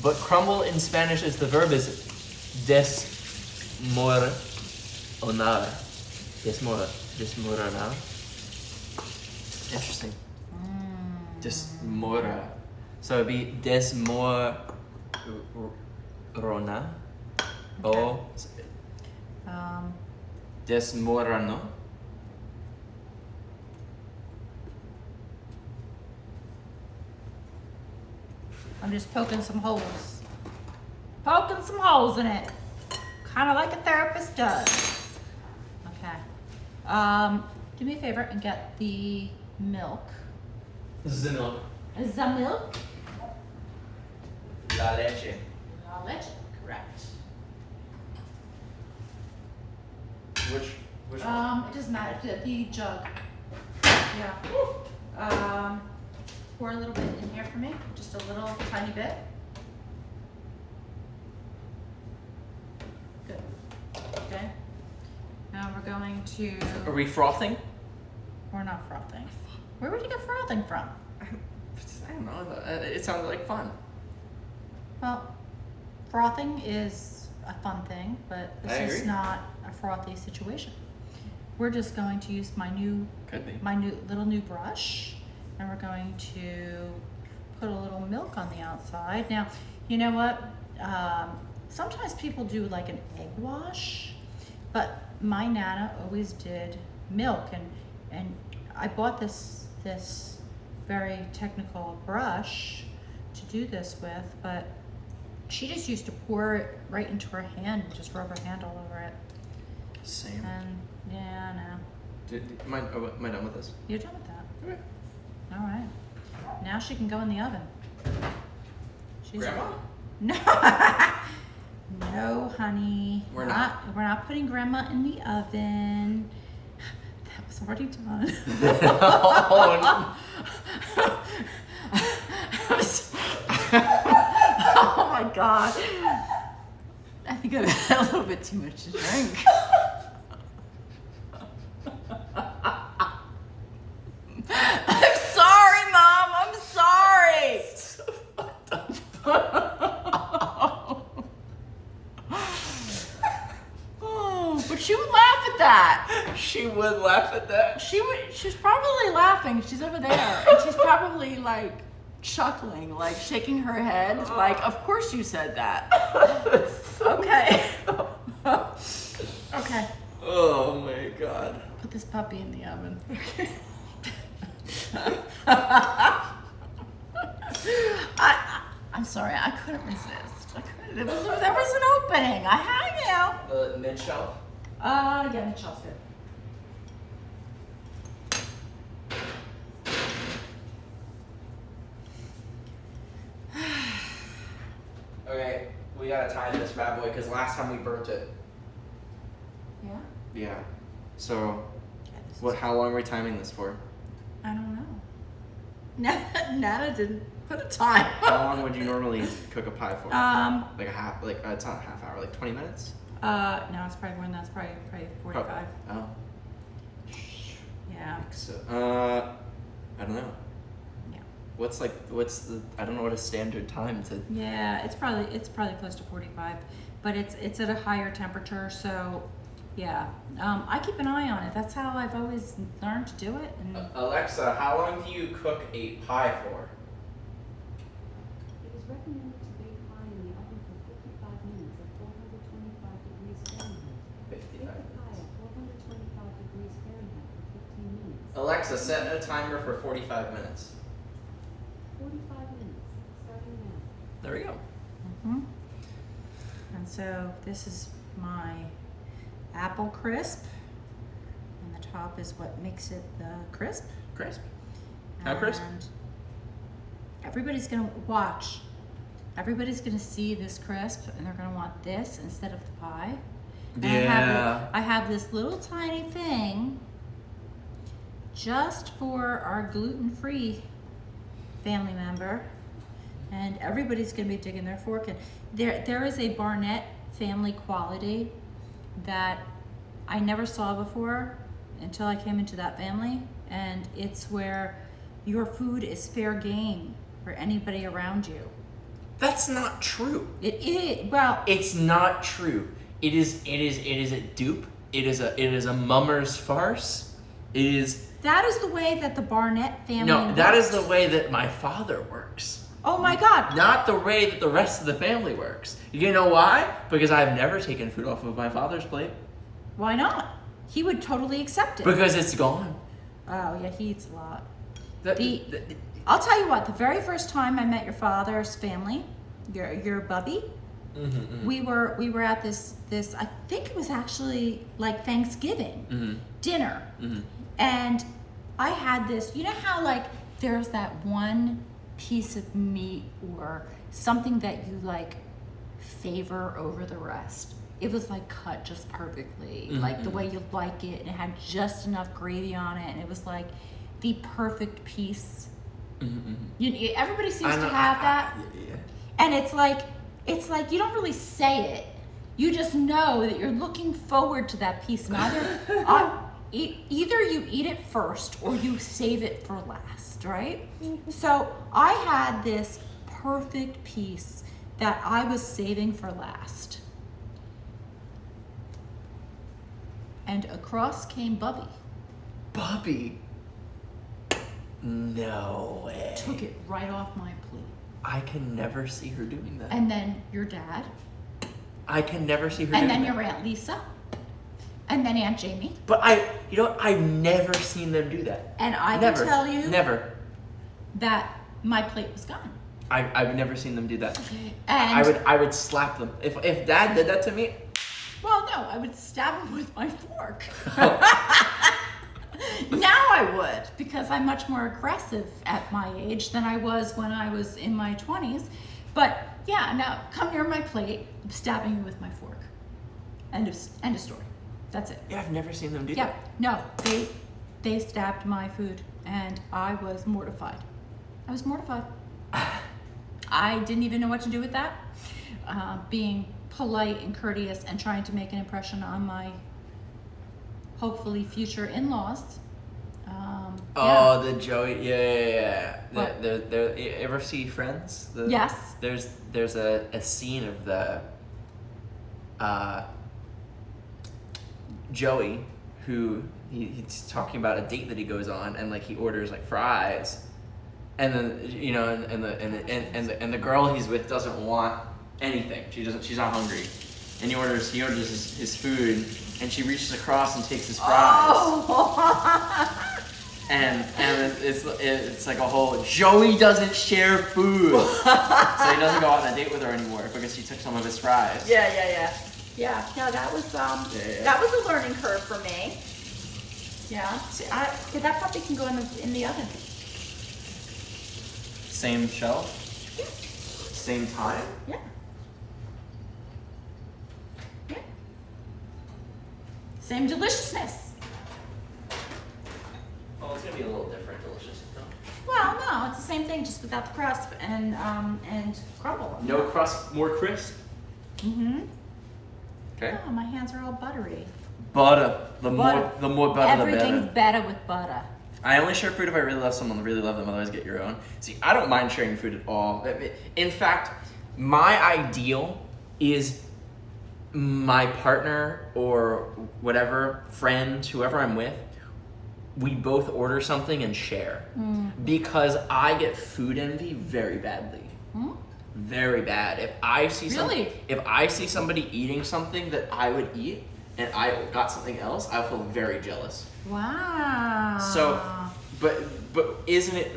But crumble in Spanish is the verb is desmoronar. Desmoronar. Interesting. Desmora. So it'd be desmorona. Oh, desmorano. I'm just poking some holes. Poking some holes in it. Kind of like a therapist does. Okay. Do me a favor and get the milk. This is the milk. Is that milk? La leche. leche, correct. Which one? It doesn't matter. The jug. Yeah. Pour a little bit in here for me. Just a little tiny bit. Good. Okay. Now we're going to. Are we frothing? We're not frothing. Where would you get frothing from? I don't know. It sounded like fun. Well, frothing is a fun thing, but I this is agree. not a frothy situation. We're just going to use my new brush, and we're going to put a little milk on the outside. Now, you know what? Sometimes people do like an egg wash, but my Nana always did milk, and I bought this very technical brush to do this with, but she just used to pour it right into her hand and just rub her hand all over it. Same. And yeah, no. Am I done with this? You're done with that. Okay. All right. Now she can go in the oven. Grandma? No. No, honey. We're not. We're not putting grandma in the oven. That was already done. Oh, Oh my God. I think I've had a little bit too much to drink. I'm sorry, Mom. I'm sorry. Oh, but she would laugh at that. she would laugh at that. She's probably laughing. She's over there, and she's probably like chuckling, like shaking her head, like, "Of course you said that." Okay. Okay. Oh my God. Put this puppy in the oven. I'm sorry. I couldn't resist. There was an opening. I had The mid shelf. Yeah, the chop's good. Okay, we gotta time this bad boy because last time we burnt it. Yeah. Yeah. So, Yeah, this what? How long are we timing this for? I don't know. Nana didn't put a time. How long would you normally cook a pie for? Like a half, like it's not a half hour, like 20 minutes. No, it's probably more than that. It's probably 45. Oh. Yeah. So, I don't know. Yeah. What's the? I don't know what a standard time to. Yeah, it's probably close to 45, but it's at a higher temperature, so yeah. I keep an eye on it. That's how I've always learned to do it. And Alexa, how long do you cook a pie for? It is recommended to bake pie in the oven for 55 minutes at 425 degrees Fahrenheit. Bake the 55 pie at 425 degrees Fahrenheit for 15 minutes. Alexa, set a timer for 45 minutes. 45 minutes, starting now. There we go. Mhm. And so this is my apple crisp, and the top is what makes it the crisp. Crisp. How crisp? And everybody's gonna watch. Everybody's gonna see this crisp, and they're gonna want this instead of the pie. And I have this little tiny thing just for our gluten-free family member, and everybody's gonna be digging their fork in. There is a Barnett family quality that I never saw before until I came into that family, and it's where your food is fair game for anybody around you. That's not true. It is, well, It's not true. It is a dupe. It is a mummer's farce. It is. that is the way that the Barnett family No, that is works. the way that my father works. Oh my God. Not the way that the rest of the family works. You know why? Because I've never taken food off of my father's plate. Why not? He would totally accept it. Because it's gone. Oh yeah, he eats a lot. The- I'll tell you what, the very first time I met your father's family, your bubby, we were at this I think it was actually like Thanksgiving dinner. And I had this, you know how like there's that one piece of meat or something that you like favor over the rest. It was like cut just perfectly, Mm-hmm. like the way you like it, and it had just enough gravy on it, and it was like the perfect piece. Everybody seems to have that, Yeah. and it's like you don't really say it. You just know that you're looking forward to that piece. And either you eat it first or you save it for last, right? So I had this perfect piece that I was saving for last. And across came Bubby. Bubby. No way. Took it right off my plate. I can never see her doing that. And then your dad. I can never see her And doing then that. your Aunt Lisa. And then Aunt Jamie. But I've never seen them do that. And I Never. can tell you Never. that my plate was gone. I've never seen them do that. And I would slap them. If Dad did that to me, well, no, I would stab him with my fork. Now I would, because I'm much more aggressive at my age than I was when I was in my 20s. But yeah, now come near my plate, I'm stabbing you with my fork. End of story. That's it. yeah, I've never seen them do Yeah, that. no, they stabbed my food, and I was mortified. I was mortified. I didn't even know what to do with that. Being polite and courteous and trying to make an impression on my hopefully future in-laws. Oh, the Joey, yeah. What? You ever see Friends? Yes. There's a scene of the Joey, who he's talking about a date that he goes on, and like he orders like fries, and then and the girl he's with doesn't want anything. She's not hungry, and he orders his food, and she reaches across and takes his fries. Oh. And it's like a whole Joey doesn't share food, so he doesn't go on that date with her anymore because she took some of his fries. Yeah, no, that was Yeah. that was a learning curve for me. Yeah, see, that puppy can go in the oven. Same shelf, same time. Yeah. Yeah. Same deliciousness. Well, it's gonna be a little different, delicious. Well, no, it's the same thing, just without the crust and crumble. No crust, more crisp. Mm-hmm. Okay. Oh, my hands are all buttery. Butter. The Butter. more butter, the Everything's better. better with butter. I only share food if I really love someone, really love them, otherwise get your own. See, I don't mind sharing food at all. In fact, my ideal is my partner or whatever, friend, whoever I'm with, we both order something and share. Because I get food envy very badly. Very bad. If I see Really? if I see somebody eating something that I would eat and I got something else, I feel very jealous. Wow. So, but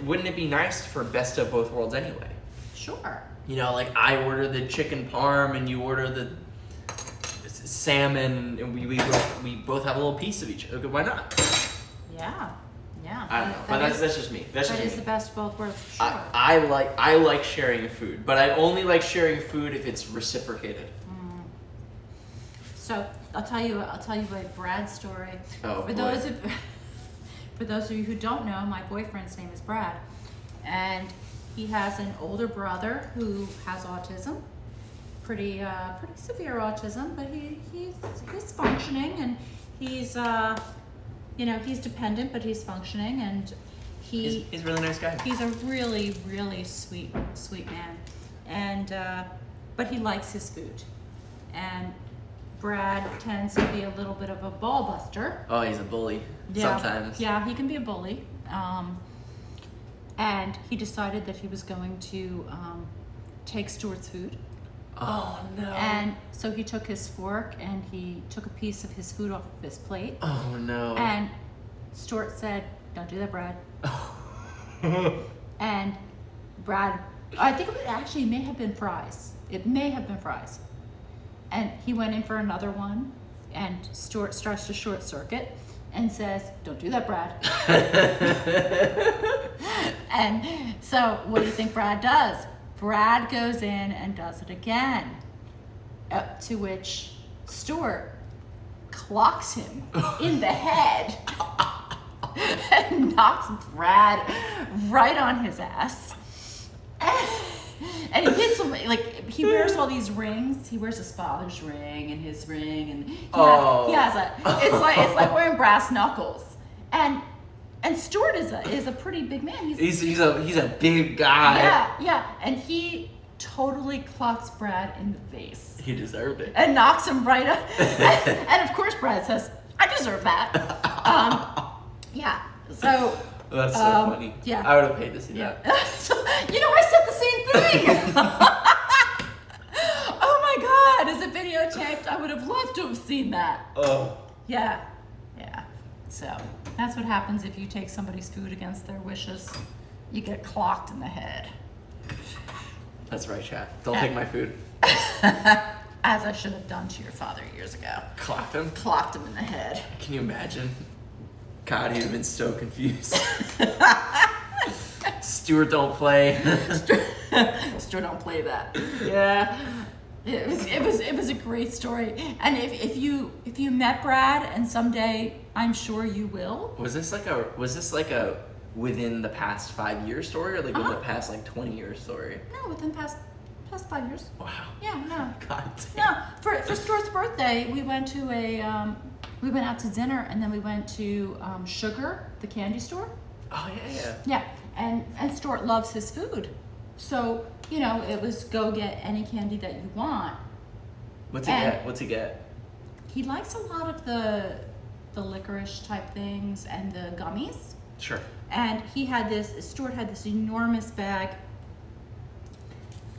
wouldn't it be nice for best of both worlds anyway? Sure. You know, like I order the chicken parm and you order the salmon, and we both have a little piece of each. Okay, why not? Yeah. Yeah. I don't know, but that's just me. That's That just is me. the best of both worlds, for sure. I like sharing food, but I only like sharing food if it's reciprocated. So I'll tell you a Brad story. Oh, for boy. those of you who don't know, my boyfriend's name is Brad, and he has an older brother who has autism, pretty severe autism, but he's functioning, and he's he's dependent, but he's functioning, and He's a really nice guy. he's a really, really sweet man, and but he likes his food, and Brad tends to be a little bit of a ball buster. Oh, he's a bully. Yeah. Sometimes. Yeah, he can be a bully. And he decided that he was going to take Stuart's food. Oh no. And so he took his fork and he took a piece of his food off of his plate. Oh no. And Stuart said, "Don't do that, Brad." And Brad, I think it actually may have been fries. It may have been fries. And he went in for another one, and Stuart starts to short circuit and says, "Don't do that, Brad." And so what do you think Brad does? Brad goes in and does it again. To which Stuart clocks him in the head and knocks Brad right on his ass. And he hits him, like, he wears all these rings. He wears his father's ring and his ring, and he has a, it's like wearing brass knuckles. And Stuart is a pretty big man. He's a big guy. Yeah, and he totally clocks Brad in the face. He deserved it. And knocks him right up. And of course Brad says, I deserve that. Yeah, so. That's so funny. Yeah. I would have paid to see that. I said the same thing. Oh my God, is it videotaped? I would have loved to have seen that. Oh. Yeah. So that's what happens if you take somebody's food against their wishes. You get clocked in the head. That's right, chat. Don't take my food. As I should have done to your father years ago. Clocked him? Clocked him in the head. Can you imagine? God, he'd have been so confused. Stuart, don't play. Stuart, don't play that. Yeah. It was a great story. And if you met Brad, and someday I'm sure you will. Was this like a within the past 5 year story, or like within the past like 20 year story? No, within past 5 years. Wow. Yeah, no. God damn. No, for Stuart's birthday, we went out to dinner, and then we went to Sugar, the candy store. Oh yeah. Yeah, and Stuart loves his food, so it was go get any candy that you want. What's he get? He likes a lot of the licorice type things and the gummies. Sure. And Stuart had this enormous bag.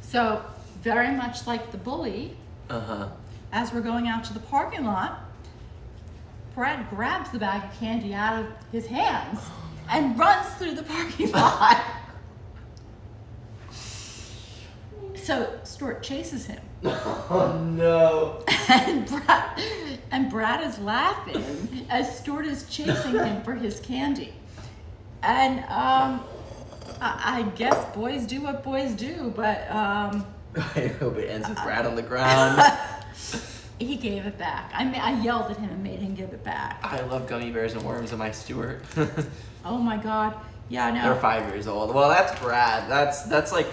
So very much like the bully. As we're going out to the parking lot, Brad grabs the bag of candy out of his hands and runs through the parking lot. So Stuart chases him. Oh no. And Brad is laughing as Stuart is chasing him for his candy. And I guess boys do what boys do, but I hope it ends with Brad on the ground. he gave it back. I yelled at him and made him give it back. I love gummy bears and worms. Am I Stuart? Oh my God. Yeah, no. They're 5 years old. Well, that's Brad. That's like,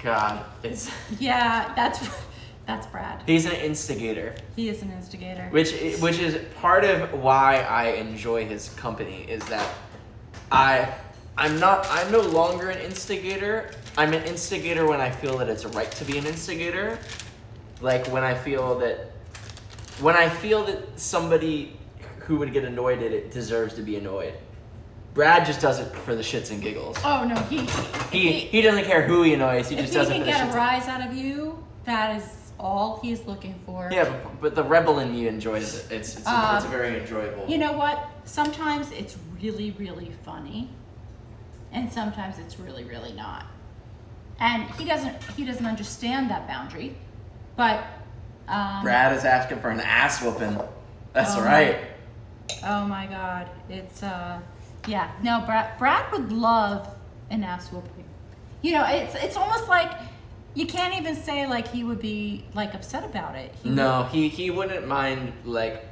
God, it's. Yeah, that's Brad. He's an instigator. He is an instigator. Which is part of why I enjoy his company, is that I'm no longer an instigator. I'm an instigator when I feel that it's right to be an instigator. Like when I feel that somebody who would get annoyed at it deserves to be annoyed. Brad just does it for the shits and giggles. Oh no, He doesn't care who he annoys. He just does it for the shits. If he can get a rise out of you, that is all he's looking for. Yeah, but the rebel in me enjoys it. It's very enjoyable. You know what? Sometimes it's really, really funny, and sometimes it's really, really not. And he doesn't understand that boundary, but Brad is asking for an ass whooping. That's Oh, right. oh my God, it's yeah. No, Brad would love an ass whooping. It's almost like you can't even say like he would be like upset about it. He wouldn't mind like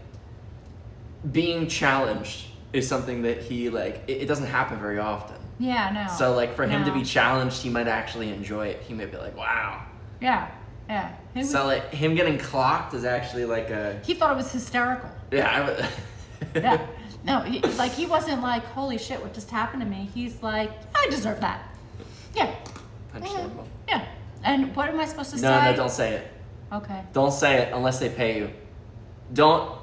being challenged is something that he like. It doesn't happen very often. Yeah, no. So like for him to No. be challenged, he might actually enjoy it. He might be like, wow. Yeah. So like him getting clocked is actually like a. He thought it was hysterical. Yeah. Yeah. No, he wasn't like, holy shit, what just happened to me? He's like, I deserve that. Yeah. Understandable. Yeah. And what am I supposed to say? No, don't say it. Okay. Don't say it unless they pay you.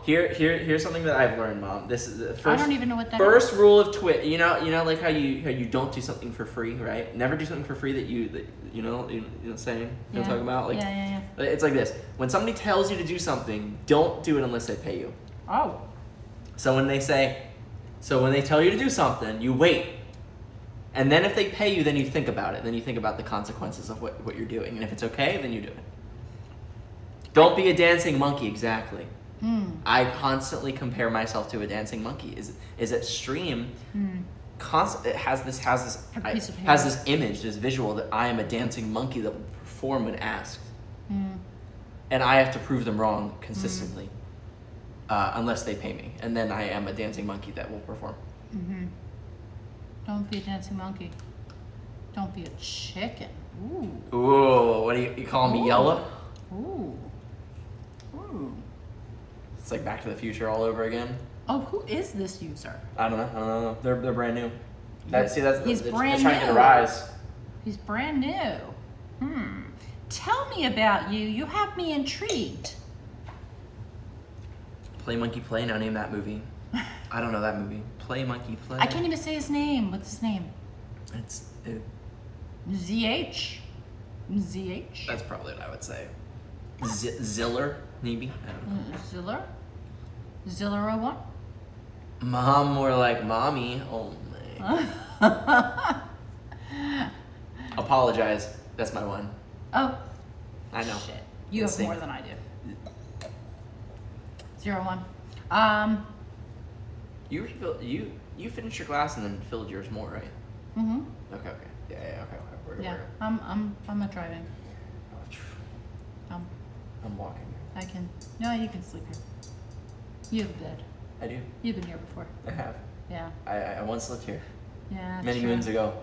Here's something that I've learned, Mom. This is the first. I don't even know what that first rule of Twitch. You know, like how you don't do something for free, right? Never do something for free that you know saying. You know what I'm talking about? Like, yeah. It's like this. When somebody tells you to do something, don't do it unless they pay you. Oh. So when they tell you to do something, you wait. And then if they pay you, then you think about it. Then you think about the consequences of what you're doing. And if it's okay, then you do it. Don't be a dancing monkey, exactly. I constantly compare myself to a dancing monkey. Is that stream it has this image, this visual that I am a dancing monkey that will perform when asked. and I have to prove them wrong consistently, unless they pay me, and then I am a dancing monkey that will perform. Don't be a dancing monkey. Don't be a chicken. Ooh. Ooh, what do you call me, Ooh. yellow? Ooh. Ooh. It's like Back to the Future all over again. Oh, who is this user? I don't know. They're brand new. That's He's they're brand trying to get a new. rise. He's brand new. Tell me about you. You have me intrigued. Play Monkey Play. Now name that movie. I don't know that movie. Play Monkey Play. I can't even say his name. What's his name? ZH? ZH? That's probably what I would say. Ziller, maybe. I don't know. Ziller? Ziller01? Mom, more like mommy. Oh my. Apologize. That's my one. Oh. I know. Shit. You have Instinct. more than I do. 01. You finished your glass and then filled yours more, right? Mm-hmm. Okay. Yeah. Okay. We're Yeah. good. I'm not driving. I'm walking. I can. No, you can sleep here. You have a bed. I do. You've been here before. I have. Yeah. I once lived here. Yeah. that's Many true. moons ago.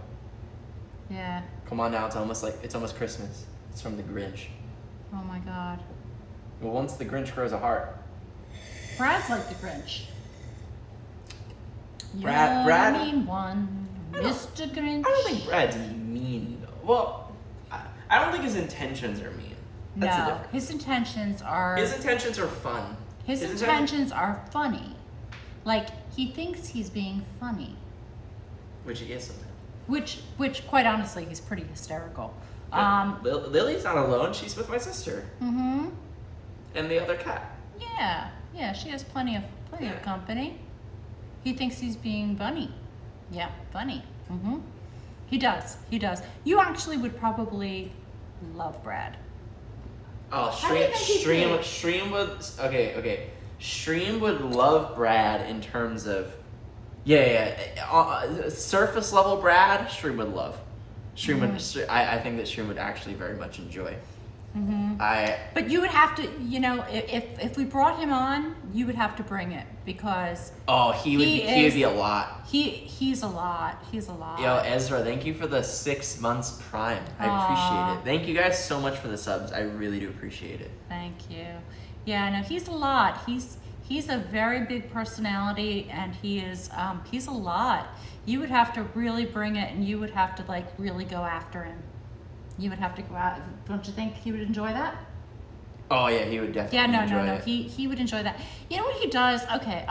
Yeah. Come on now, it's almost Christmas. It's from the Grinch. Oh my God. Well, once the Grinch grows a heart. Brad's like the Grinch. Brad- You're Brad- the mean one, Mr. Grinch. I don't think Brad's mean. Well, I don't think his intentions are mean. That's the No, difference. his intentions are. His intentions are fun. His intentions are funny. Like, he thinks he's being funny. Which he is sometimes. Which, quite honestly, he's pretty hysterical. Lily's not alone. She's with my sister Mm-hmm. and the other cat. Yeah, she has plenty of company. He thinks he's being funny. Yeah, funny. Mm-hmm. He does. You actually would probably love Brad. Oh, How do you think he did? Stream would. Okay. Stream would love Brad in terms of. Surface level Brad, Stream would love. Stream would. I think that Stream would actually very much enjoy. Mm-hmm. But you would have to, if we brought him on, you would have to bring it because He would be a lot. he's a lot. He's a lot. Yo, Ezra, thank you for the 6 months Prime. I appreciate it. Thank you guys so much for the subs. I really do appreciate it. Thank you. Yeah, no, he's a lot. He's a very big personality, and he's a lot. You would have to really bring it, and you would have to really go after him. You would have to go out. Don't you think he would enjoy that? Oh yeah, he would definitely enjoy it. He would enjoy that. You know what he does? Okay,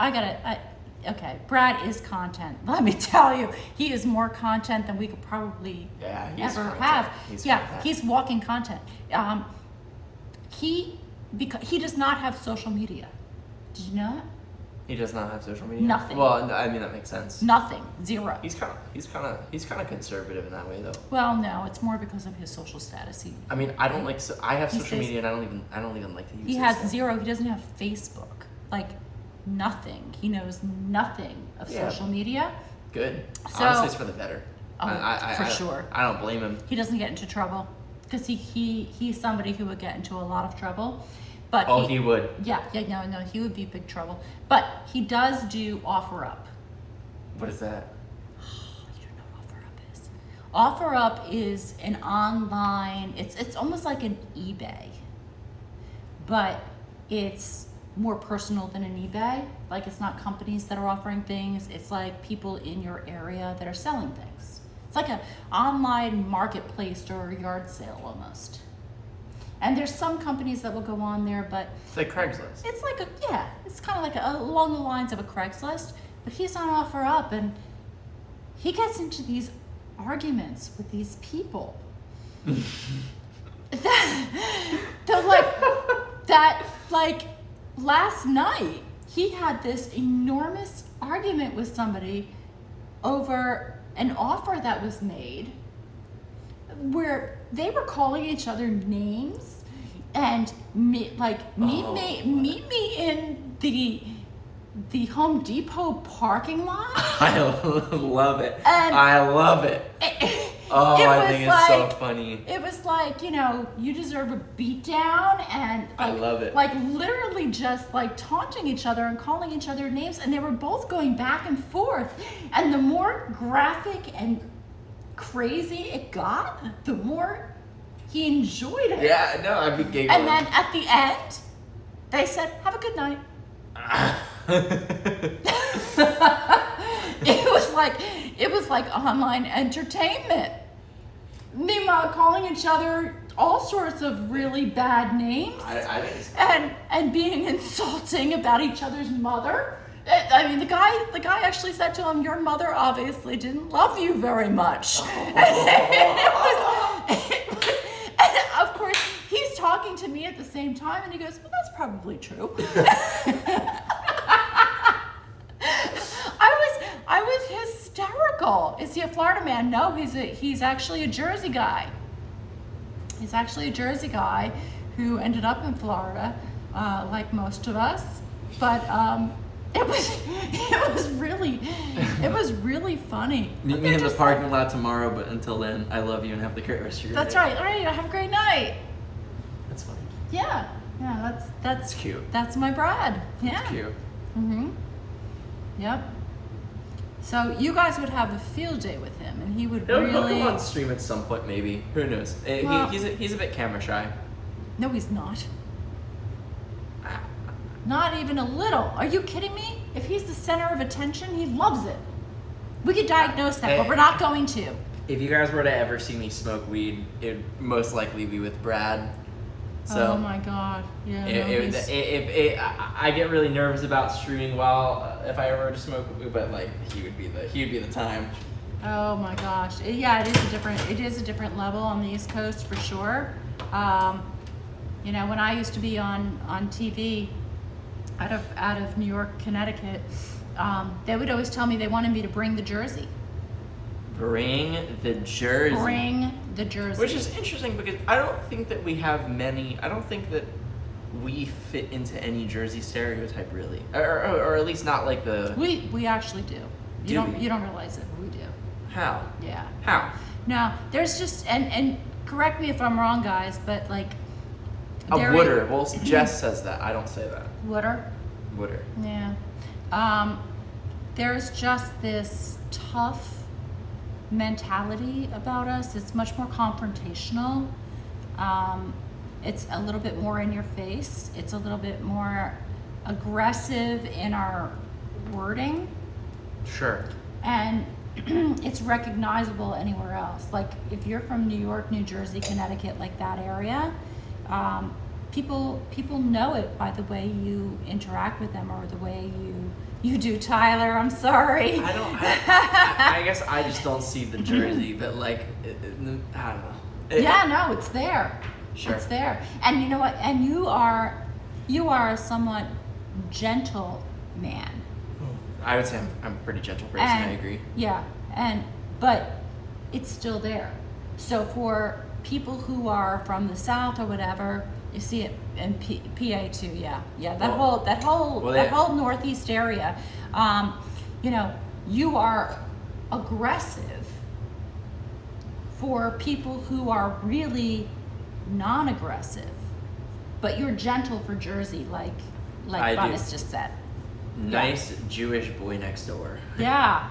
okay, Brad is content. Let me tell you, he is more content than we could probably he's ever content. have. He's content. He's walking content. Because he does not have social media. Did you know that? He does not have social media. Nothing. Well, I mean that makes sense. Nothing. Zero. He's kind of conservative in that way though. Well, no, it's more because of his social status. I mean, I don't like. I have He social says- media, and I don't even like to use. He it, has so. zero. He doesn't have Facebook. Nothing. He knows nothing of social media. Good. So- Honestly, it's for the better. Oh, for sure. I don't blame him. He doesn't get into trouble because he's somebody who would get into a lot of trouble. But He would. Yeah, no, he would be big trouble. But he does do OfferUp. What is that? You don't know what OfferUp is. OfferUp is an online. It's almost like an eBay, but it's more personal than an eBay. It's not companies that are offering things. It's like people in your area that are selling things. It's like an online marketplace or a yard sale almost. And there's some companies that will go on there, but It's like Craigslist. it's it's kind of like along the lines of a Craigslist. But he's on OfferUp, and he gets into these arguments with these people. Last night he had this enormous argument with somebody over an offer that was made where they were calling each other names and meet me in the Home Depot parking lot. I love it. And- I love it. Oh, It I was think it's so like- funny. It was like, you deserve a beat down, and I love it. Like literally just like taunting each other and calling each other names, and they were both going back and forth. And the more graphic and crazy it got, the more he enjoyed it. Yeah, no, I'd be giggling. And then at the end, they said, "Have a good night." It was like online entertainment. Meanwhile, calling each other all sorts of really bad names I think it's and being insulting about each other's mother. I mean, the guy actually said to him, "Your mother obviously didn't love you very much." And of course, he's talking to me at the same time, and he goes, "Well, that's probably true." I was hysterical. Is he a Florida man? No, he's actually a Jersey guy. He's actually a Jersey guy who ended up in Florida, like most of us. But it was really funny. Meet But me they're in the just parking lot tomorrow, but until then, I love you and have the great rest of your That's day. right. All right. Have a great night. That's funny. Yeah. That's It's cute. That's my Brad. Yeah. It's cute. Mhm. Yep. So you guys would have a field day with him, and he would He'll really. come on stream at some point, maybe. Who knows? Well- He's a bit camera shy. No, he's not. Not even a little. Are you kidding me? If he's the center of attention, he loves it. We could diagnose that, but we're not going to. If you guys were to ever see me smoke weed, it'd most likely be with Brad. So Oh my God. Yeah. no, he's- I get really nervous about streaming while if I ever were to smoke weed, but like he would be the time. Oh my gosh. Yeah, it is a different level on the East Coast for sure. When I used to be on TV out of New York, Connecticut, they would always tell me they wanted me to bring the jersey. Bring the jersey. Bring the jersey. Which is interesting because I don't think that we have many. I don't think that we fit into any Jersey stereotype really, or at least not like the. We actually do. Do You don't we? you don't realize it, but we do. How? Yeah. How? No, there's just and correct me if I'm wrong, guys, but like A there- wooder. Well, Jess says that. I don't say that. Wooder. Wooder. Yeah. There's just this tough mentality about us. It's much more confrontational. It's a little bit more in your face. It's a little bit more aggressive in our wording. Sure. And it's recognizable anywhere else. Like if you're from New York, New Jersey, Connecticut, like that area, people know it by the way you interact with them or the way you do. Tyler, I'm sorry. I guess I just don't see the Jersey, but like, I don't know. Yeah, no, it's there. Sure. It's there. And you know what? And you are a somewhat gentle man. I would say I'm a pretty gentle person. I agree. Yeah, but it's still there. So for people who are from the South or whatever, you see it in PA too. Yeah. That whole Northeast area. You are aggressive for people who are really non-aggressive, but you're gentle for Jersey, like I do. Bunnis just said. Nice Jewish boy next door. Yeah.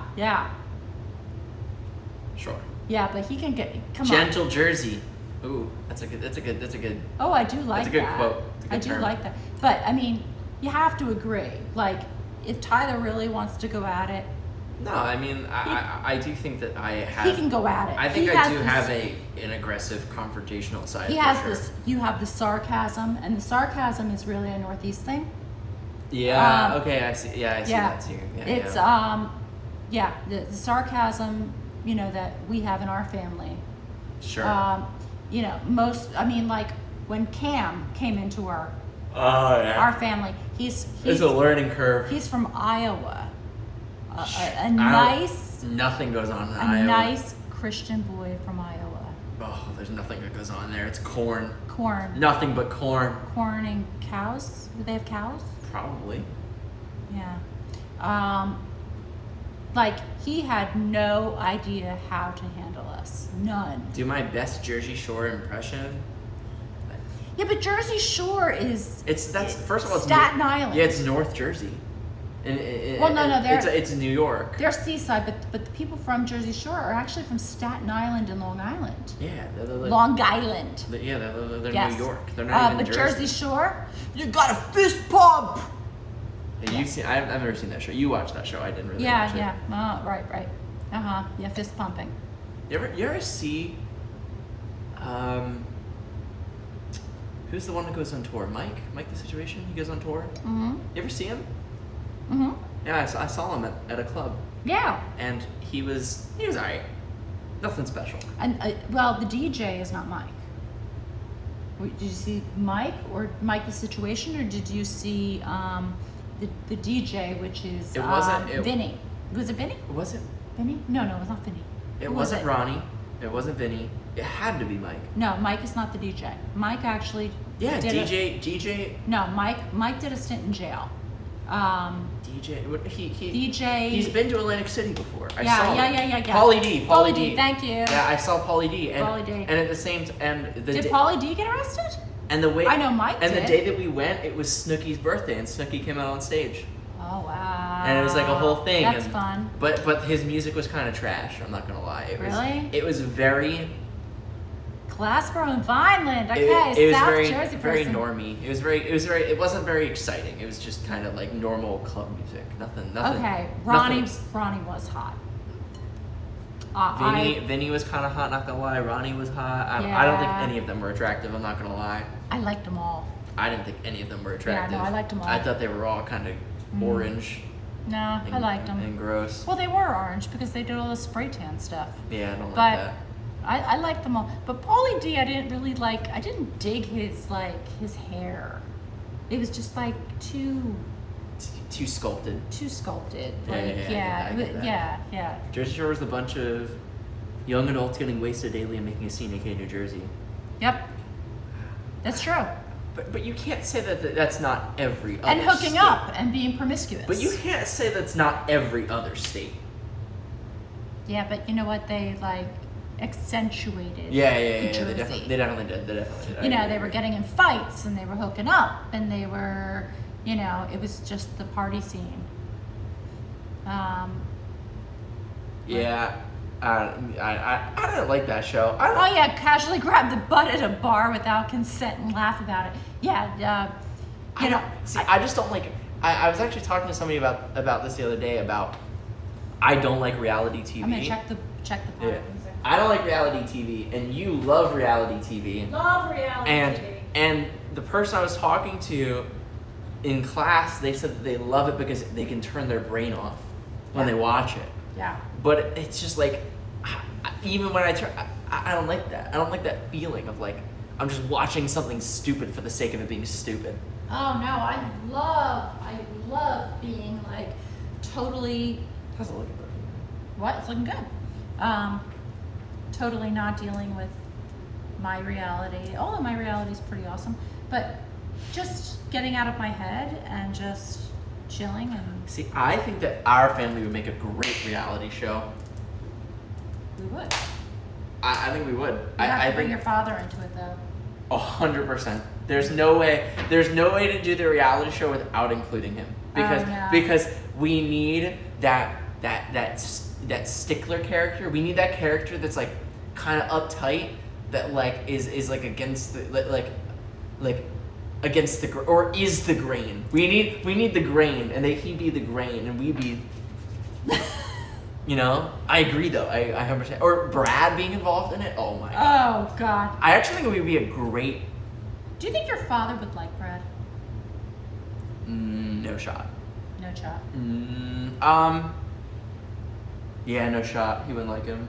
Sure. Yeah, but he can come on. Gentle Jersey. Ooh, that's a good. Oh, I do like That's a good that. quote. It's a good I do term. like that. But I mean, you have to agree. Like, if Tyler really wants to go at it, No, I mean, I do think that I have. he can go at it. I think He I has do this- have an aggressive, confrontational side. He for has sure. this. You have the sarcasm, and the sarcasm is really a Northeast thing. Yeah. Okay. I see. Yeah. I see that too. Yeah. It's yeah. the sarcasm, that we have in our family. Sure. Like when Cam came into our yeah. family, he's It's a learning curve. he's from Iowa. A I don't- nice, Nothing goes on in a Iowa. nice Christian boy from Iowa. Oh, there's nothing that goes on there. It's corn. Corn, Nothing but corn. corn and cows. Do they have cows? Probably. Yeah. Like, he had no idea how to handle us. None. Do my best Jersey Shore impression. Yeah, but Jersey Shore is. That's first of all, it's Staten Island. Yeah, it's North Jersey. Well, no, it's New York. They're seaside, but the people from Jersey Shore are actually from Staten Island and Long Island. Yeah, they're like, Long Island. they're Yes. New York. They're not even but Jersey. Shore, you got a fist pump. Yeah, you've seen? I've never seen that show. You watched that show? I didn't really. Yeah, watch it. yeah. Right. Yeah, fist pumping. You ever see? Who's the one that goes on tour? Mike the Situation. He goes on tour. Mm-hmm. You ever see him? Mm-hmm. Yeah, I saw him at a club, Yeah. and he was alright. Nothing special. And well, the DJ is not Mike. Did you see Mike or Mike the Situation, or did you see the DJ, which is It wasn't- Vinny? Was it Vinny? Was it? Vinny? No, it was not Vinny. It Who was wasn't Ronnie. It wasn't Vinny. It had to be Mike. No, Mike is not the DJ. Mike actually. Yeah, did DJ. No, Mike did a stint in jail. DJ. He DJ. He's been to Atlantic City before. I Yeah, saw him. yeah. Pauly D. Pauly D. Thank you. Yeah, I saw Pauly D. And, Pauly D. And at the same Did Pauly D get arrested? And the way I know Mike And did. the day that we went, it was Snooki's birthday, and Snooki came out on stage, Oh wow. and it was like a whole thing. That's and, fun. But his music was kind of trash. I'm not gonna lie. Really? It was very. Glassboro and Vineland. Okay, It was South very Jersey very person. normie. It wasn't very exciting. It was just kind of like normal club music. Nothing. Okay, nothing. Ronnie was hot. Vinny was kind of hot. Not gonna lie. Ronnie was hot. I don't think Yeah. any of them were attractive. I'm not gonna lie. I liked them all. I didn't think any of them were attractive. no, I liked 'em all. I thought they were all kind of orange. No, And, I liked them. And gross. Well, they were orange because they did all the spray tan stuff. Yeah, I don't But like that. I liked them all. But Pauly D, I didn't really like. I didn't dig his hair. It was just like too Too sculpted. sculpted. Yeah, Like, I get that. yeah. Jersey Shore was a bunch of young adults getting wasted daily and making a scene in New Jersey. Yep. That's true. But you can't say that that's not every other And hooking state. up and being promiscuous. But you can't say that's not every other state. Yeah, but you know what? They like accentuated. Yeah. Jersey. They definitely did. You know, they were getting in fights and they were hooking up and they were, it was just the party scene. Yeah. I didn't like that show. Oh yeah, casually grab the butt at a bar without consent and laugh about it. Yeah, I just don't like it. I was actually talking to somebody about this the other day about I don't like reality TV. I'm gonna check the part. Yeah. I don't like reality TV, and you love reality TV. Love reality TV. And the person I was talking to in class, they said that they love it because they can turn their brain off when Yeah. they watch it. Yeah. But it's just like, even when I don't like that. I don't like that feeling of like, I'm just watching something stupid for the sake of it being stupid. Oh no, I love being like totally. How's it looking? What? It's looking good. Totally not dealing with my reality. Although my reality is pretty awesome, but just getting out of my head and just chilling and. See, I think that our family would make a great reality show. We would. I think we would. You have I to bring think your father into it though. 100%. There's no way to do the reality show without including him because we need that stickler character. We need that character that's like kind of uptight, that like is like against the like against the or is the grain. We need the grain, and he be the grain, and we be. I agree though. I 100%. Or Brad being involved in it. Oh my god. Oh God. I actually think it would be a great. Do you think your father would like Brad? No shot. No shot. Yeah, no shot. He wouldn't like him.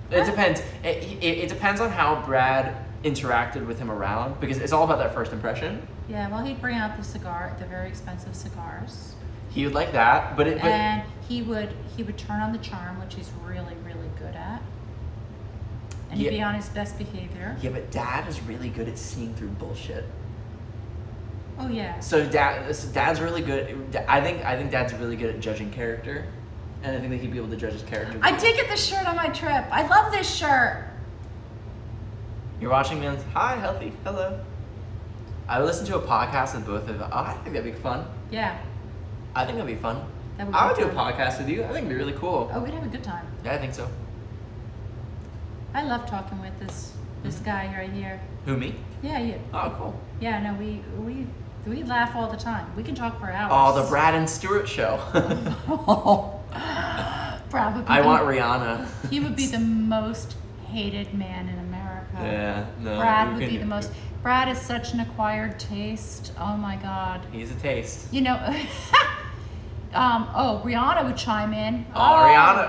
It depends. It depends on how Brad interacted with him around, because it's all about that first impression. Yeah, well, he'd bring out the very expensive cigars, He would like that, but and he would turn on the charm, which he's really, really good at, and he'd Yeah. be on his best behavior. yeah, but Dad is really good at seeing through bullshit. Oh yeah. So Dad's really good. I think Dad's really good at judging character. And I think that he'd be able to judge his character. I did get this shirt on my trip. I love this shirt. You're watching me on Hi, Healthy. Hello. I would listen to a podcast with both of them. Oh, I think that'd be fun. Yeah. I think that'd be fun. That would I be would do a fun. podcast with you. I think it'd be really cool. Oh, we'd have a good time. Yeah, I think so. I love talking with this guy right here. Who, me? Yeah, you. Oh, cool. Yeah, no, we laugh all the time. We can talk for hours. Oh, the Brad and Stewart show. Brad would be I the- want Rihanna. He would be the most hated man in America. Yeah, no. Brad you would can- be the most. Brad is such an acquired taste. Oh my God. He's a taste. You know. Rihanna would chime in. Oh,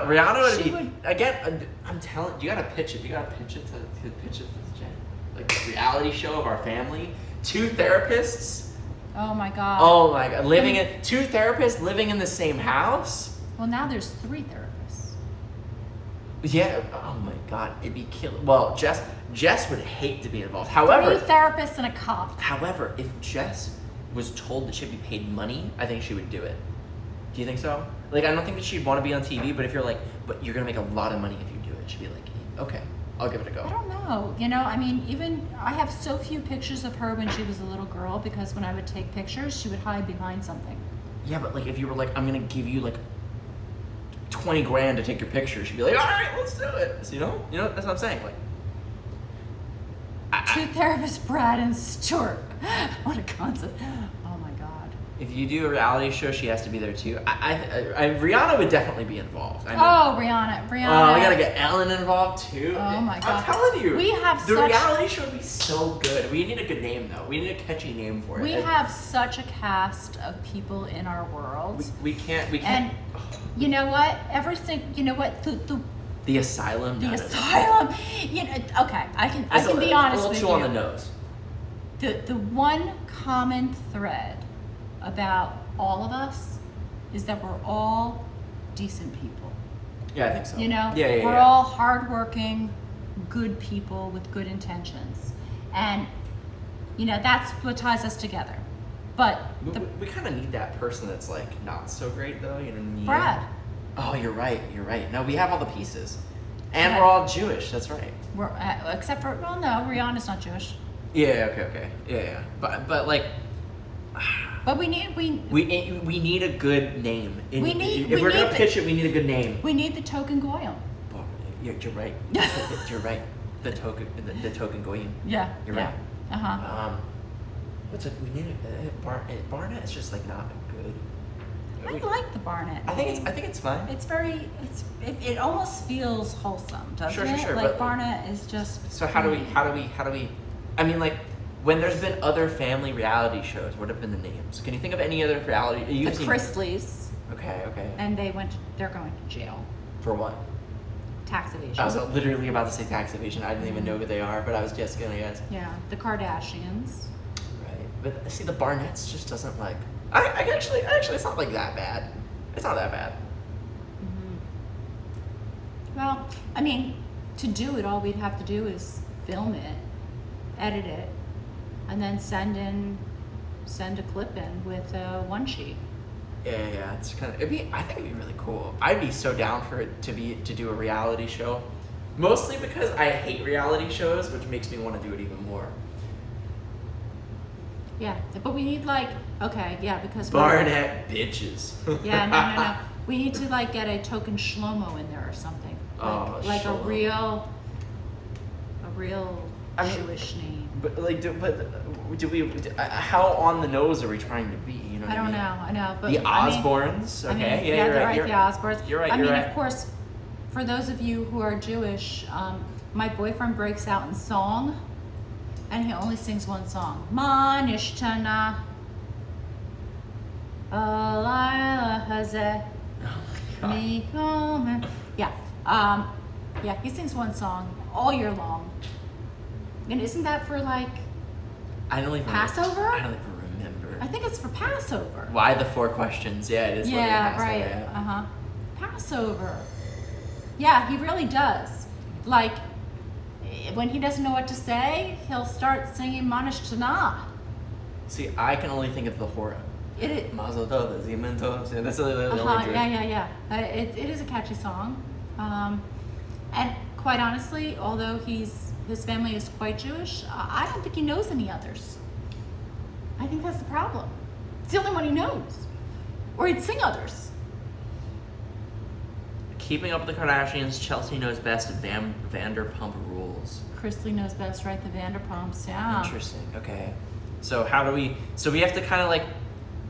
Rihanna would she be would- again. I'm telling you, gotta pitch it. You gotta pitch it to pitch it to Jen. Like a reality show of our family. 2 therapists. Oh my God. Oh my God, two therapists living in the same house. Well, now there's 3 therapists. Yeah. Oh my God, it'd be killing. Well, Jess would hate to be involved. However, 3 therapists and a cop. However, if Jess was told that she'd be paid money, I think she would do it. Do you think so? Like, I don't think that she'd want to be on TV, but if you're like, but you're gonna make a lot of money if you do it, she'd be like, okay, I'll give it a go. I don't know. You know, I mean, even I have so few pictures of her when she was a little girl because when I would take pictures, she would hide behind something. Yeah, but like, if you were like, I'm gonna give you like 20 grand to take your picture, she'd be like, all right, let's do it. So, you know, that's what I'm saying. Like, 2 therapists, Brad and Stuart. What a concept. Oh my God. if you do a reality show, she has to be there too. Rihanna would definitely be involved. I mean, Oh, Rihanna. we gotta get Ellen involved too. Oh my God. I'm telling you, We have the such- reality show would be so good. We need a good name though. We need a catchy name for it. We have such a cast of people in our world. We can't. And you know what? You know what? The asylum. The no. asylum. You know, okay, I can be honest A with little too you. on the nose. The one common thread about all of us is that we're all decent people. Yeah, I think so. You know, Yeah. we're all hardworking, good people with good intentions, and you know that's what ties us together. But We kind of need that person that's like not so great though. You know what I mean? Brad, Oh, you're right. You're right. No, we have all the pieces, and Yeah. we're all Jewish. That's right. we're except for no, Rihanna's not Jewish, Yeah. Okay. Yeah. But like. but we need We need a good name. If We we're need gonna the- pitch it, we need a good name. the token goyim. Oh, you're right. You're right. The token goyim. Yeah, You're yeah. right. Uh-huh. What's it? We need Barnett is just like not good. I like the Barnett. I think name. it's fine. It almost feels wholesome, doesn't it? Sure, Like but- Barnett is just. So how do we? I mean, like, when there's been other family reality shows, what have been the names? Can you think of any other reality? The You've seen- Chrisleys, Okay. and they're going to jail. For what? Tax evasion. I was literally about to say tax evasion. I didn't even know who they are, but I was just gonna guess. Yeah, the Kardashians. Right. But see, the Barnetts just doesn't like. I actually, it's not like that bad. It's not that bad. Well, I mean, to do it, all we'd have to do is film it, edit it, and then send a clip in with a one sheet. Yeah. It's kind of. I think it'd be really cool. I'd be so down for it to do a reality show, mostly because I hate reality shows, which makes me want to do it even more. Yeah, but we need because Barnett bitches. Yeah, no. We need to get a token Shlomo in there or something. Like a Shlomo. real I mean, Jewish name. But do we? How on the nose are we trying to be? You know. I don't know. I know, but The I mean- Osbournes. I mean, Okay. yeah, you're they're right. right. The Osbournes. You're right. I You're mean, right. of course, for those of you who are Jewish, my boyfriend breaks out in song, and he only sings one song. Ma nishtana. Alayla hazeh. Oh my God. Yeah, he sings one song all year long. And isn't that for I don't even. Passover? I don't even remember. I think it's for Passover. Why the 4 questions? Yeah, it is. literally Yeah, Passover, right. yeah. Passover. Yeah, he really does. Like, when he doesn't know what to say, he'll start singing Manish Tanah. See, I can only think of the Hora. Mazel tov, Zeman tov. So that's the only drink. Yeah. It is a catchy song, and quite honestly, although his family is quite Jewish, I don't think he knows any others. I think that's the problem. It's the only one he knows, or he'd sing others. Keeping Up with the Kardashians, Chelsea Knows Best, Vanderpump Rules. Chrisley knows best, right? The Vanderpumps, yeah. Interesting. Okay. So how do we? So we have to kind of like,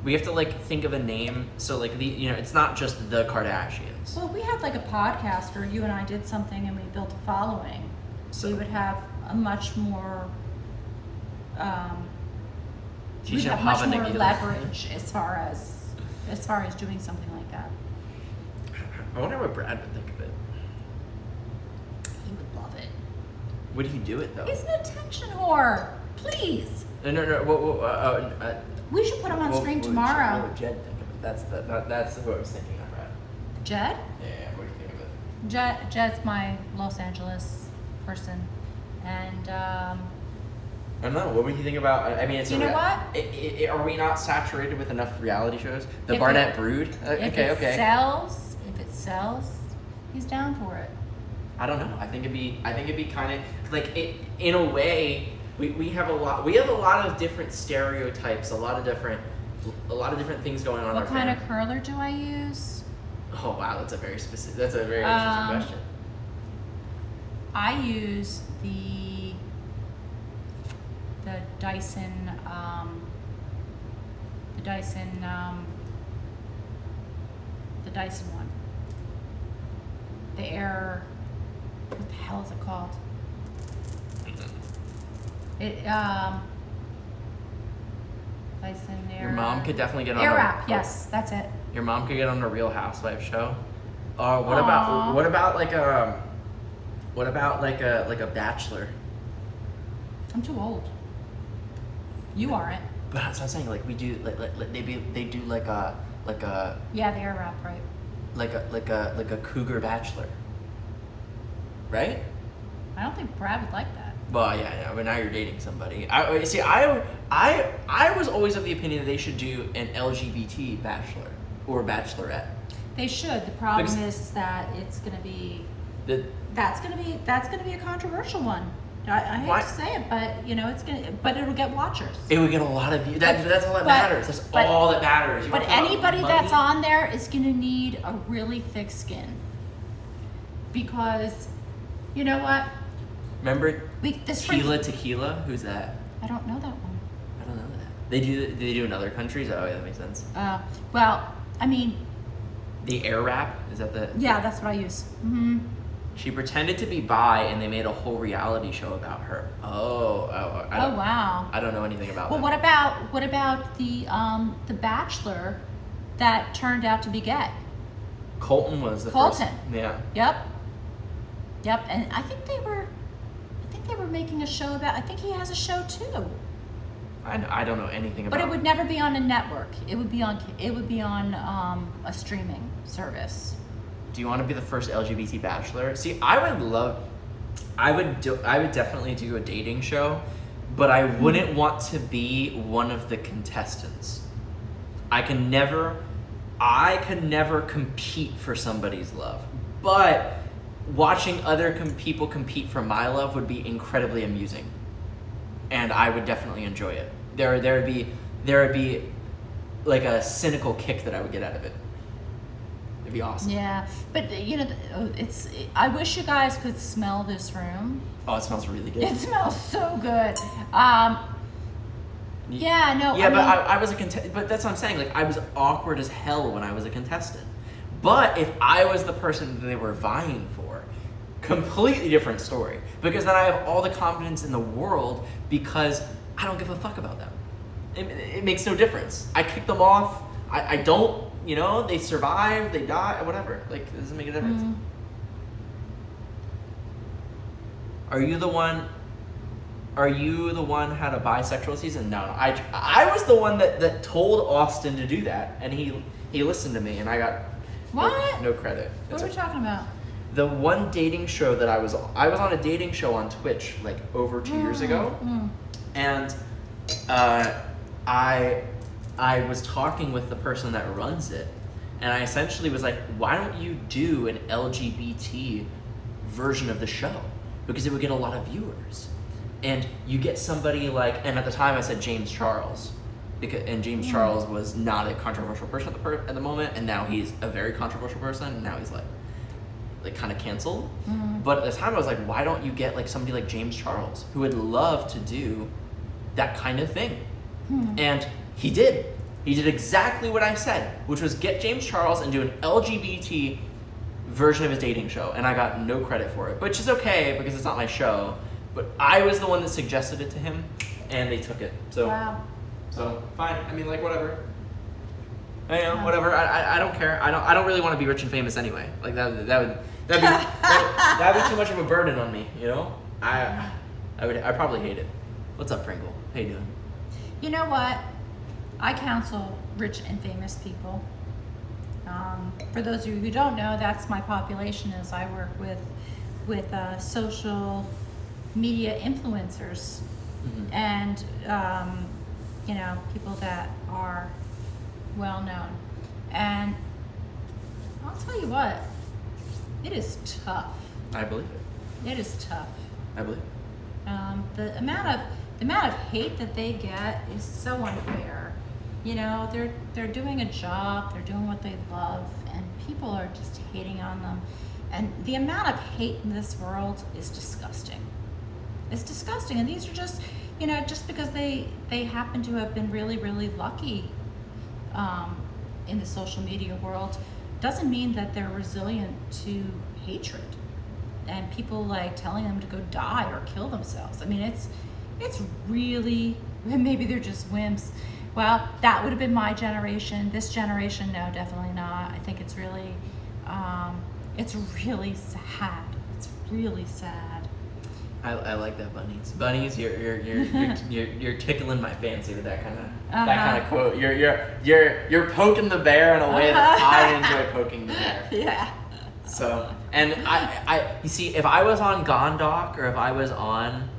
we have to like think of a name. So like it's not just the Kardashians. Well, if we had like a podcast where you and I did something and we built a following, So- we would have a much more, we'd Tisha have much more Nagila. leverage as far as doing something like that. I wonder what Brad would think of it. He would love it. Would he do it though? He's an attention whore. Please. No. We should put him on What screen would tomorrow. What would Jed think of it? That's what I was thinking of, Brad. Jed? Yeah. What do you think of it? Jed's my Los Angeles person. And I don't know. What would you think about? I mean, it's You know what? Are we not saturated with enough reality shows? The If Barnett it- Brood. if Okay. it sells, he's down for it. I don't know. I think it'd be kind of like it in a way. We have a lot. We have a lot of different stereotypes. A lot of different things going on. in What our kind of family. curler do I use? Oh wow, that's a very interesting question. I use the Dyson one. The Air, what the hell is it called? Dyson Air. Your mom could definitely get on. Airwrap, yes, that's it. Your mom could get on a Real Housewives show. What Aw. about like a Bachelor? I'm too old. You aren't. But that's what I'm saying. Like we do, like they do like a Yeah, the Airwrap, right? like a cougar bachelor, right? I don't think Brad would like that. Well, yeah. But now you're dating somebody. I was always of the opinion that they should do an LGBT bachelor or bachelorette. They should. The problem Because- is that it's gonna be The that's gonna be a controversial one. I hate Why- to say it, but it'll get watchers. it would get a lot of views. That's all that But- matters. That's but- all that matters. You But wanna talk about anybody money? that's on there is gonna need a really thick skin. Because, you know what? Remember This Tequila? Who's that? I don't know that one. I don't know that. They do in other countries? Oh, yeah, that makes sense. Well, I mean, The Airwrap? Is that the... yeah, that's what I use. Mm-hmm. She pretended to be bi and they made a whole reality show about her. Oh, I don't, Wow. I don't know anything about Well, that. what about the Bachelor that turned out to be gay? Colton was the Colton. first. Yeah. Yep. And I think they were making a show about. I think he has a show too. I don't know anything about But it would never be on a network. It would be on a streaming service. Do you want to be the first LGBT bachelor? See, I would definitely do a dating show, but I wouldn't want to be one of the contestants. I can never compete for somebody's love. But watching other people compete for my love would be incredibly amusing. And I would definitely enjoy it. There would be like a cynical kick that I would get out of it. It'd be awesome. Yeah, but I wish you guys could smell this room. Oh, it smells really good. It smells so good. Yeah, no. Yeah, I but mean, I was a contestant. But that's what I'm saying. Like, I was awkward as hell when I was a contestant. But if I was the person that they were vying for, completely different story. Because then I have all the confidence in the world because I don't give a fuck about them. It makes no difference. I kick them off. I don't. They survive. They die. Whatever. Like, it doesn't make a difference. Mm. Are you the one who had a bisexual season? No. I was the one that told Austin to do that, and he listened to me, and I got What? no credit. What It's are we talking about? the one dating show that I was on a dating show on Twitch like over 2 years ago, and I was talking with the person that runs it, and I essentially was like, why don't you do an LGBT version of the show? Because it would get a lot of viewers. And you get somebody like, and at the time I said James Charles, and James Charles was not a controversial person at the moment, and now he's a very controversial person, and now he's like kind of canceled. But at the time I was like, why don't you get like somebody like James Charles, who would love to do that kind of thing? And he did. He did exactly what I said, which was get James Charles and do an LGBT version of his dating show, and I got no credit for it, which is okay because it's not my show. But I was the one that suggested it to him, and they took it. So, Wow. so fine. I mean, like whatever. Whatever. I don't care. I don't really want to be rich and famous anyway. Like that'd be too much of a burden on me. You know. I'd probably hate it. What's up, Pringle? How you doing? You know what? I counsel rich and famous people. For those of you who don't know, that's my population. Is I work with social media influencers and people that are well known. And I'll tell you what, it is tough. I believe it. It is tough. I believe it. The amount of hate that they get is so unfair. You know, they're doing a job, they're doing what they love, and people are just hating on them. And the amount of hate in this world is disgusting. It's disgusting. And these are just, just because they happen to have been really, really lucky in the social media world, doesn't mean that they're resilient to hatred and people like telling them to go die or kill themselves. I mean, it's really, maybe they're just wimps. Well, that would have been my generation. This generation, no, definitely not. I think it's really sad. It's really sad. I like that, Bunnies. Bunnies, you're tickling my fancy with that kind of quote. You're poking the bear in a way that I enjoy poking the bear. Yeah. So, and I you see, if I was on Gondok or if I was on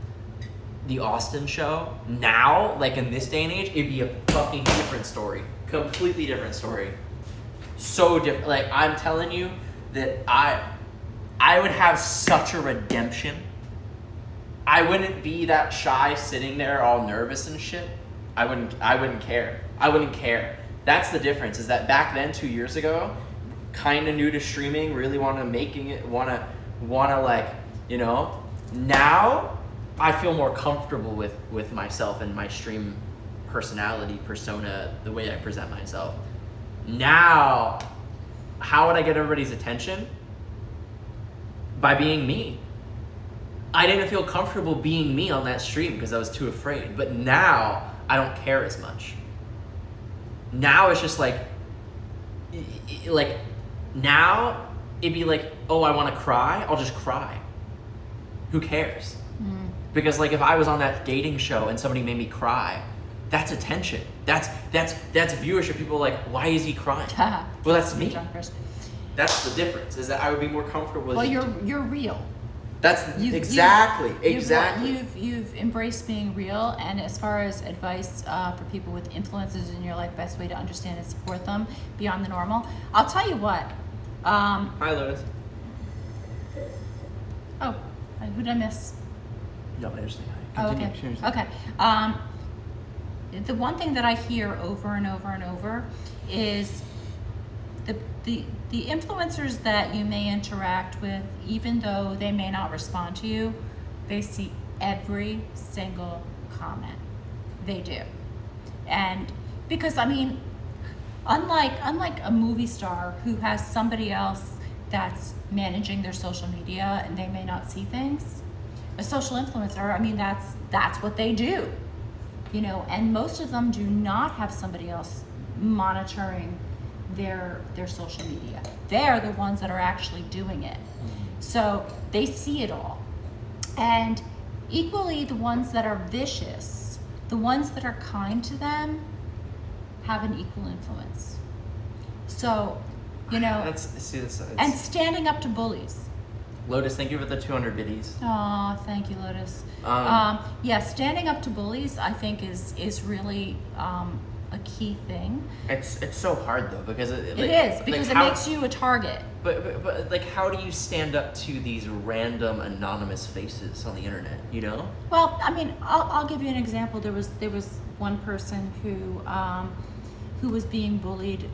the Austin show now, like in this day and age, it'd be a fucking different story. Completely different story. So different. Like, I'm telling you that I would have such a redemption. I wouldn't be that shy sitting there all nervous and shit. I wouldn't care. I wouldn't care. That's the difference, is that back then, 2 years ago, kind of new to streaming, really want to like, now I feel more comfortable with myself and my stream personality, persona, the way I present myself. Now, how would I get everybody's attention? By being me. I didn't feel comfortable being me on that stream because I was too afraid. But now, I don't care as much. Now it's just like now it'd be like, oh, I want to cry, I'll just cry. Who cares? Because like if I was on that dating show and somebody made me cry, that's attention. That's viewership. People are like, why is he crying? Well, that's me. That's the difference, is that I would be more comfortable with. Well, you're real. That's exactly. You've embraced being real, and as far as advice for people with influences in your life, best way to understand and support them beyond the normal. I'll tell you what. Hi, Lotus. Oh, who did I miss? No, I understand. Continue. Oh, okay. Seriously. Okay. The one thing that I hear over and over and over is the influencers that you may interact with, even though they may not respond to you, they see every single comment. They do. And because, I mean, unlike a movie star who has somebody else that's managing their social media and they may not see things, a social influencer, I mean, that's what they do. And most of them do not have somebody else monitoring their social media. They're the ones that are actually doing it. So they see it all. And equally, the ones that are vicious, the ones that are kind to them, have an equal influence. So, and standing up to bullies. Lotus, thank you for the 200 biddies. Oh, thank you, Lotus. Yeah, standing up to bullies, I think, is really a key thing. It's so hard though because It is, because it makes you a target. But like, how do you stand up to these random anonymous faces on the internet? You know? Well, I mean, I'll give you an example. There was one person who was being bullied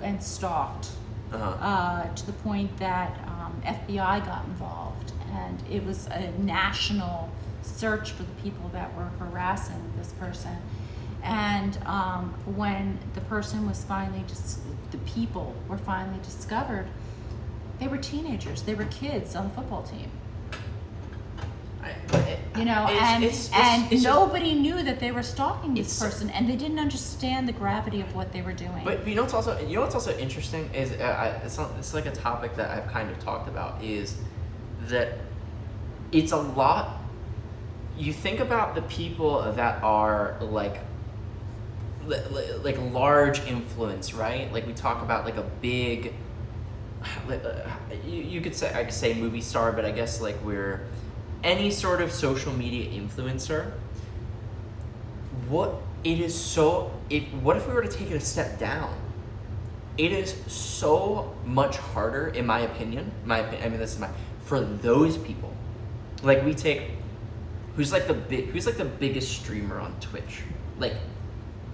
and stalked to the point that FBI got involved, and it was a national search for the people that were harassing this person. And when the person was finally the people were finally discovered, they were teenagers. They were kids on the football team. You know, and nobody knew that they were stalking this person, and they didn't understand the gravity of what they were doing. But you know what's also interesting is it's like a topic that I've kind of talked about, is that it's a lot. You think about the people that are like large influence, right? Like we talk about like a big. You could say, I could say movie star, but I guess like we're any sort of social media influencer. What if we were to take it a step down? It is so much harder, in my opinion. I mean, this is for those people. Like we take, who's like the biggest streamer on Twitch, like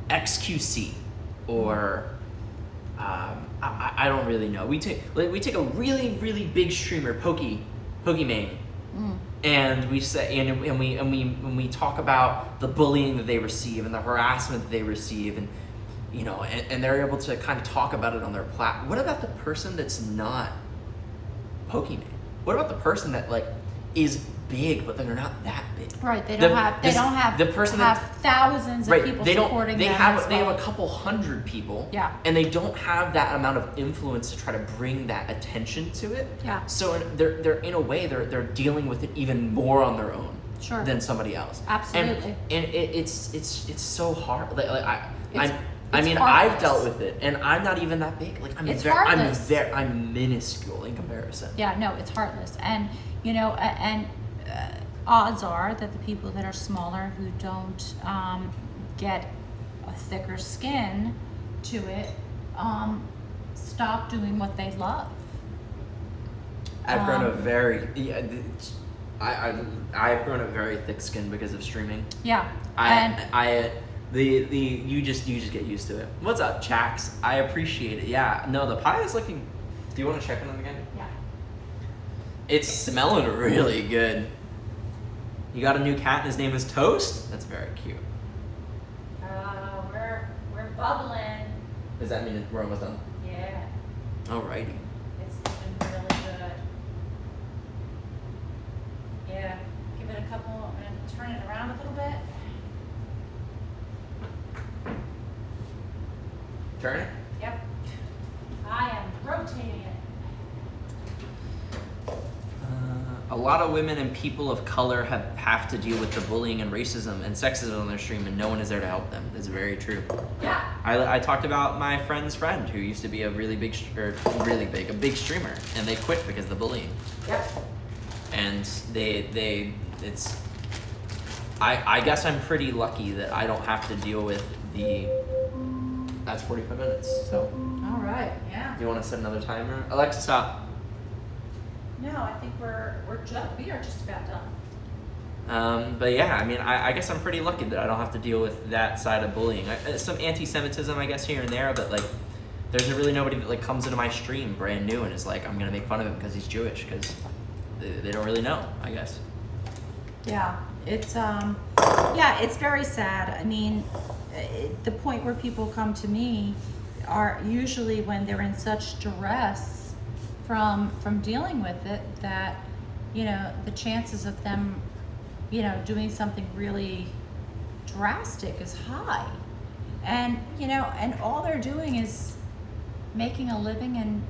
XQC, or I don't really know. We take a really really big streamer, Pokimane. And we say, and we talk about the bullying that they receive and the harassment that they receive, and you know, and they're able to kind of talk about it on their platform. What about the person that's not Pokimane? What about the person that like is big but they're not that big? Right, they don't have the person have thousands of people supporting them. They have a couple hundred people. Yeah. And they don't have that amount of influence to try to bring that attention to it. Yeah. So they're in a way they're dealing with it even more on their own. Sure. Than somebody else. Absolutely. And it's so hard. Like It's I've heartless. dealt with it, and I'm not even that big. Like I'm minuscule in comparison. Yeah, no, it's heartless, and you know, odds are that the people that are smaller who don't get a thicker skin to it stop doing what they love. I've grown a very I've grown a very thick skin because of streaming. Yeah, you just get used to it. What's up, Chax? I appreciate it. Yeah, no, the pie is looking. Do you want to check on them again? yeah. It's smelling really good. You got a new cat and his name is Toast? That's very cute. We're bubbling. Does that mean we're almost done? Yeah, Alrighty. it's looking really good. Yeah, give it a couple and turn it around a little bit. Turn it? Yep. I am rotating it. A lot of women and people of color have to deal with the bullying and racism and sexism on their stream, and no one is there to help them. That's very true. Yeah. I talked about my friend's friend who used to be a big streamer, and they quit because of the bullying. Yep. And I guess I'm pretty lucky that I don't have to deal with that's 45 minutes, so. All right. Yeah. Do you want to set another timer? Alexa, stop. No, I think we are just about done. But yeah, I mean, I guess I'm pretty lucky that I don't have to deal with that side of bullying. Some anti-Semitism, I guess, here and there, but like, there's really nobody that like comes into my stream brand new and is like, I'm gonna make fun of him because he's Jewish, because they don't really know, I guess. Yeah, it's very sad. I mean, the point where people come to me are usually when they're in such duress from dealing with it that, you know, the chances of them, you know, doing something really drastic is high. And, you know, and all they're doing is making a living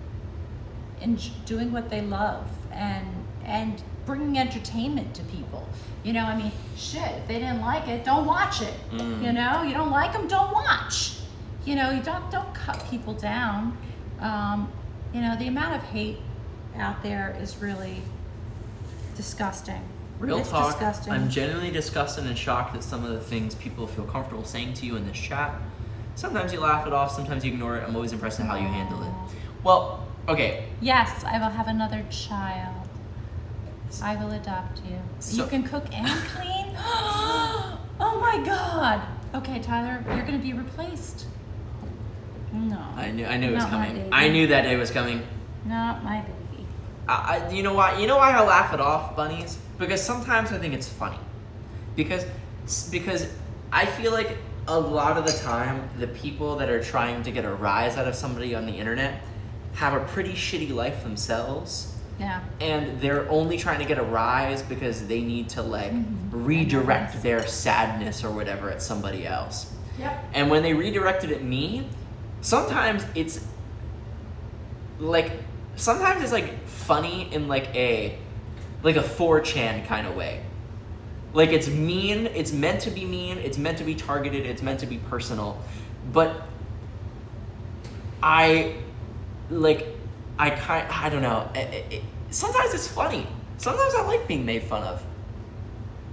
and doing what they love and bringing entertainment to people. You know, I mean, shit, if they didn't like it, don't watch it. You know, you don't like them, don't watch. You know, you don't cut people down. You know, the amount of hate out there is really disgusting. Real talk, disgusting. I'm genuinely disgusted and shocked at some of the things people feel comfortable saying to you in this chat. Sometimes you laugh it off, sometimes you ignore it. I'm always impressed at how you handle it. Well, okay. Yes, I will have another child. I will adopt you. So- You can cook and clean? Oh my god. Okay, Tyler, you're gonna be replaced. No. I knew it was Not my coming. baby. I knew that day was coming. Not my baby. You know why? You know why I laugh it off, bunnies? Because sometimes I think it's funny. Because I feel like a lot of the time, the people that are trying to get a rise out of somebody on the internet have a pretty shitty life themselves. Yeah. And they're only trying to get a rise because they need to like redirect their sadness or whatever at somebody else. Yep. And when they redirect it at me, sometimes it's like funny in like a 4chan kind of way. Like it's mean, it's meant to be mean, it's meant to be targeted, it's meant to be personal. But I don't know. Sometimes it's funny. Sometimes I like being made fun of.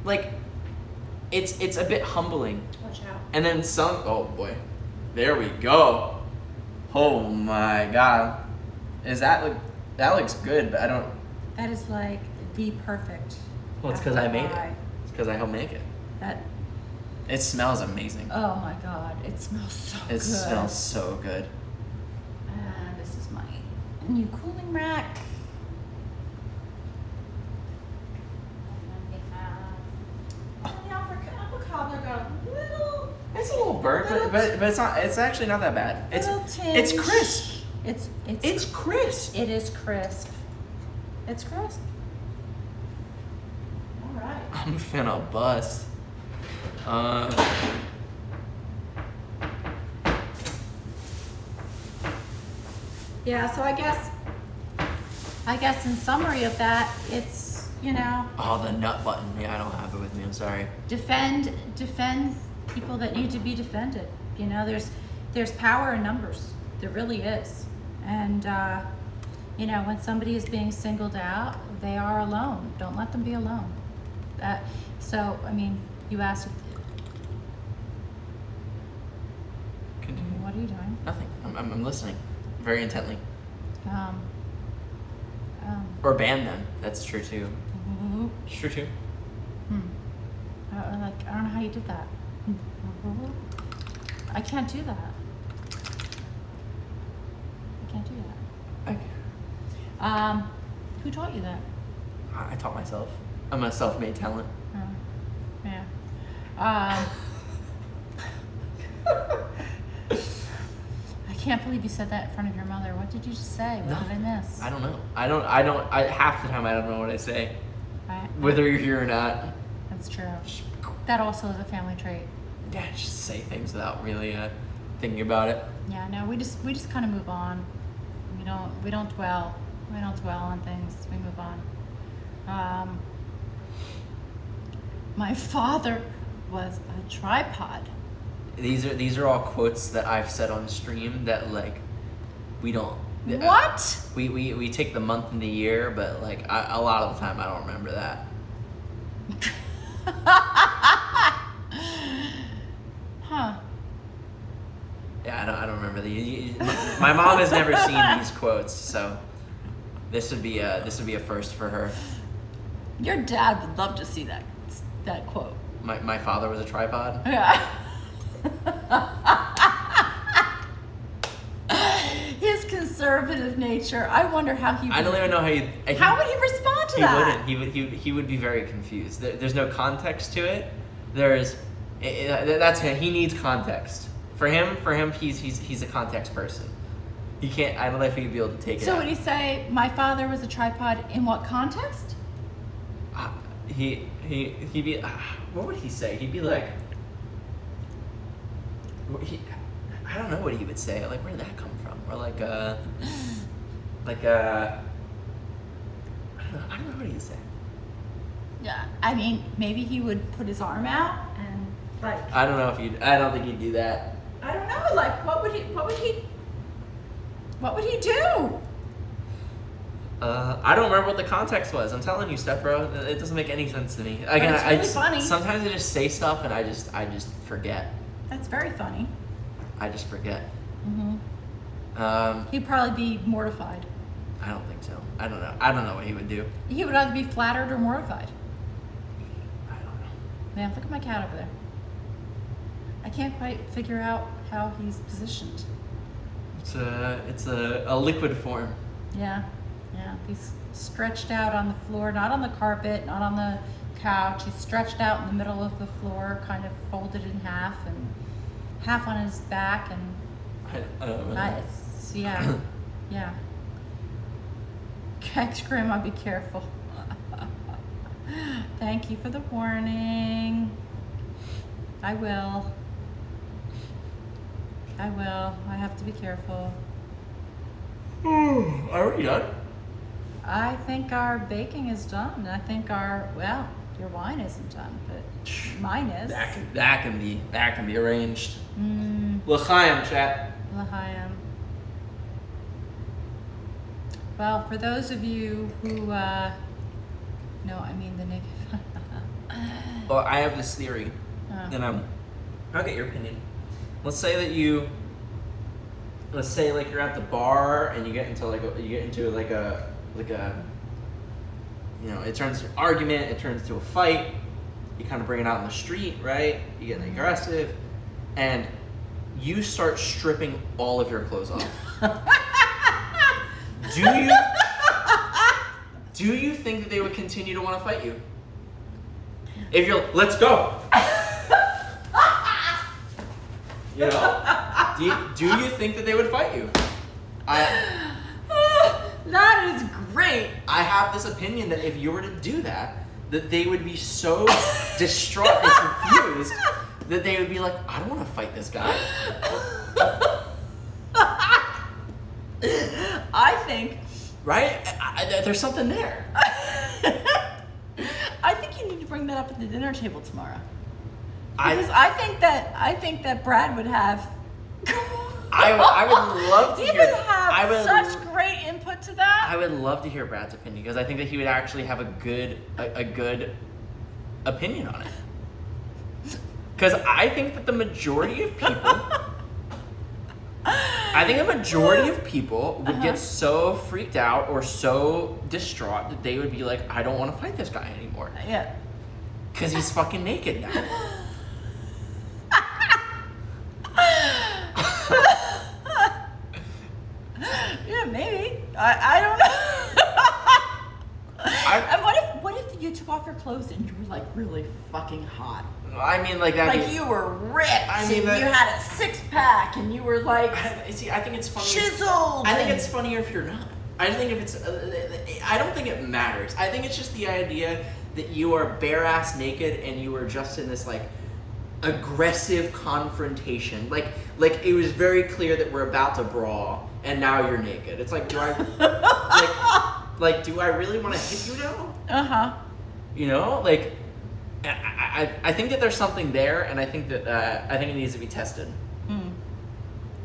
Like, it's a bit humbling. Watch out. And then oh boy, there we go. Oh my god, that looks good, but I don't. That is like the perfect. Well, it's because I made it. pie. It's because I helped make it. That. It smells amazing. Oh my god, it smells so good. It smells so good. And this is my new cooling rack. And then we have. And the apple cobbler got a little. It's a little burnt, but it's not. It's actually not that bad. It's tinge. crisp. It's crisp. It is crisp. It's crisp. All right. I'm finna bust. Yeah, so I guess in summary of that, it's, Oh, the nut button. Yeah, I don't have it with me. I'm sorry. defend people that need to be defended. There's power in numbers. There really is. And when somebody is being singled out, they are alone. Don't let them be alone. You asked, Continue. what are you doing? Nothing. I'm listening very intently. Um, Or ban them. That's true too. It's true too. I don't know how you did that. I can't do that. I can't do that. Who taught you that? I taught myself. I'm a self-made talent. Yeah. I can't believe you said that in front of your mother. What did you just say? What did I miss? I don't know. I half the time I don't know what I say. Right. Whether you're here or not. That's true. That also is a family trait. Yeah, just say things without really thinking about it. Yeah, no, we just kind of move on. We don't dwell. We don't dwell on things. We move on. My father was a tripod. These are all quotes that I've said on stream that like we don't. What? We take the month and the year, but like a lot of the time I don't remember that. Huh. Yeah, I don't remember my mom has never seen these quotes, so this would be a first for her. Your dad would love to see that quote. My father was a tripod. Yeah. His conservative nature. I wonder how he. I don't even know How would he respond to that? He wouldn't. He would be very confused. There's no context to it. That's him. He needs context. For him, he's a context person. He can't. I don't know if he'd be able to take it. So out. would he say, "My father was a tripod"? In what context? He'd be. What would he say? He'd be like. I don't know what he would say. Like, where did that come from? Or like I don't know what he'd say. Yeah. I mean, maybe he would put his arm out and like. I don't think he'd do that. I don't know. Like, what would he do? I don't remember what the context was. I'm telling you, Steph, bro. It doesn't make any sense to me. Again, it's really funny. Sometimes I just say stuff and I just forget. That's very funny. I just forget. He'd probably be mortified. I don't think so. I don't know. I don't know what he would do. He would either be flattered or mortified. I don't know. Man, look at my cat over there. I can't quite figure out how he's positioned. It's a liquid form. Yeah. He's stretched out on the floor, not on the carpet, not on the couch. He's stretched out in the middle of the floor, kind of folded in half, and half on his back, and yeah. Thanks, Grandma. Be careful. Thank you for the warning. I will. I have to be careful. Are we done? I think our baking is done. I think your wine isn't done, but mine is. That can be arranged. L'chaim, chat. L'chaim. Well, for those of you who, the naked. Well, I have this theory, and I'll get your opinion. Let's say like you're at the bar and you get into a it turns to an argument, it turns to a fight. You kind of bring it out in the street, right? You get aggressive, and you start stripping all of your clothes off. Do you think that they would continue to want to fight you? If you're, let's go. You know? Do you think that they would fight you? That is great. I have this opinion that if you were to do that they would be so distraught and confused that they would be like, I don't want to fight this guy. I think. Right? There's something there. I think you need to bring that up at the dinner table tomorrow. Because I I think that Brad would have. I would love to he hear. would have such great input to that. I would love to hear Brad's opinion because I think that he would actually have a good opinion on it. Because I think that the majority of people, would get so freaked out or so distraught that they would be like, I don't want to fight this guy anymore. Yeah. Because he's fucking naked now. Yeah, maybe. I don't know. And what if you took off your clothes and you were like really fucking hot? I mean, like that. Like you were ripped. I mean, and you had a 6-pack, and you were like. See, I think it's funny. Chiseled. I think it's funnier if you're not. I think if it's. I don't think it matters. I think it's just the idea that you are bare ass naked and you are just in this like aggressive confrontation. Like it was very clear that we're about to brawl, and now you're naked. It's like, do I do I really want to hit you now? You know, like. I think that there's something there, and I think that it needs to be tested.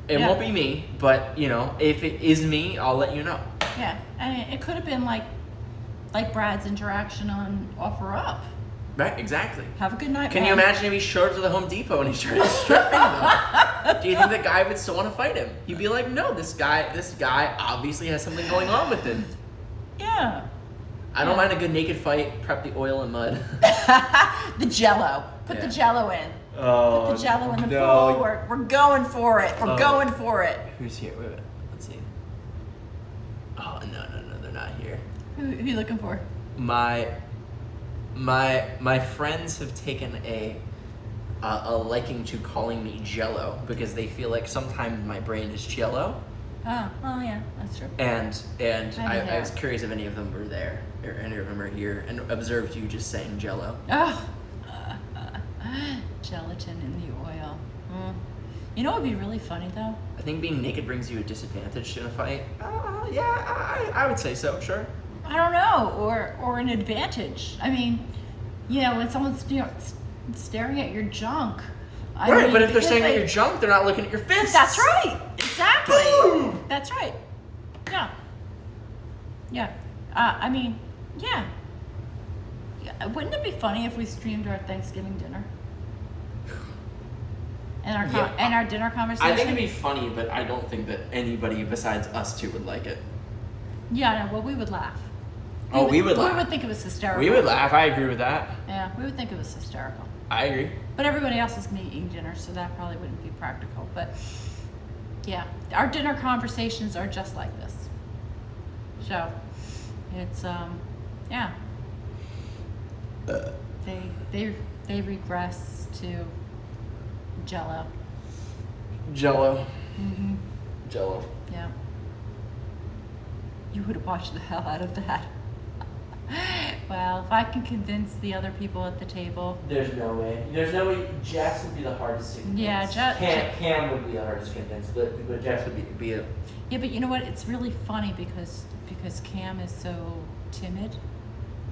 It won't be me, but you know, if it is me, I'll let you know. Yeah, and it could have been like Brad's interaction on OfferUp. Right, exactly. Have a good night. Can you imagine if he showed up to the Home Depot and he started stripping them? Do you think the guy would still want to fight him? He'd be like, no, this guy obviously has something going on with him. Yeah. I don't mind a good naked fight. Prep the oil and mud. The Jello. Put the Jello in. Oh, Put the Jello in the pool. We're going for it. We're going for it. Who's here? Wait. Let's see. Oh no, they're not here. Who are you looking for? My friends have taken a liking to calling me Jello because they feel like sometimes my brain is Jello. Oh yeah, that's true. And I was curious if any of them were there, or any of them are here, and observed you just saying Jello. Oh, gelatin in the oil. You know what would be really funny though? I think being naked brings you a disadvantage in a fight. Yeah, I would say so. Sure. I don't know, or an advantage. I mean, you know, when someone's staring at your junk. Right, but if they're staring at your junk, they're not looking at your fists. That's right. Exactly. Boom! That's right. Yeah. Yeah. I mean, yeah. Wouldn't it be funny if we streamed our Thanksgiving dinner? And our Yeah. and our dinner conversation. I think it'd be funny, but I don't think that anybody besides us two would like it. Yeah, no. Well, we would laugh. Oh, we would laugh. We would think it was hysterical. We would laugh. I agree with that. Yeah, we would think it was hysterical. I agree. But everybody else is going to eat dinner, so that probably wouldn't be practical. But yeah, our dinner conversations are just like this. So it's yeah. They regress to Jello. Jello. Mm-hmm. Jello. Yeah. You would have watched the hell out of that. Well, if I can convince the other people at the table. There's no way. There's no way. Jax would be the hardest to convince. Yeah, Cam would be the hardest to convince, but Jax would be a. Yeah, but you know what? It's really funny because Cam is so timid.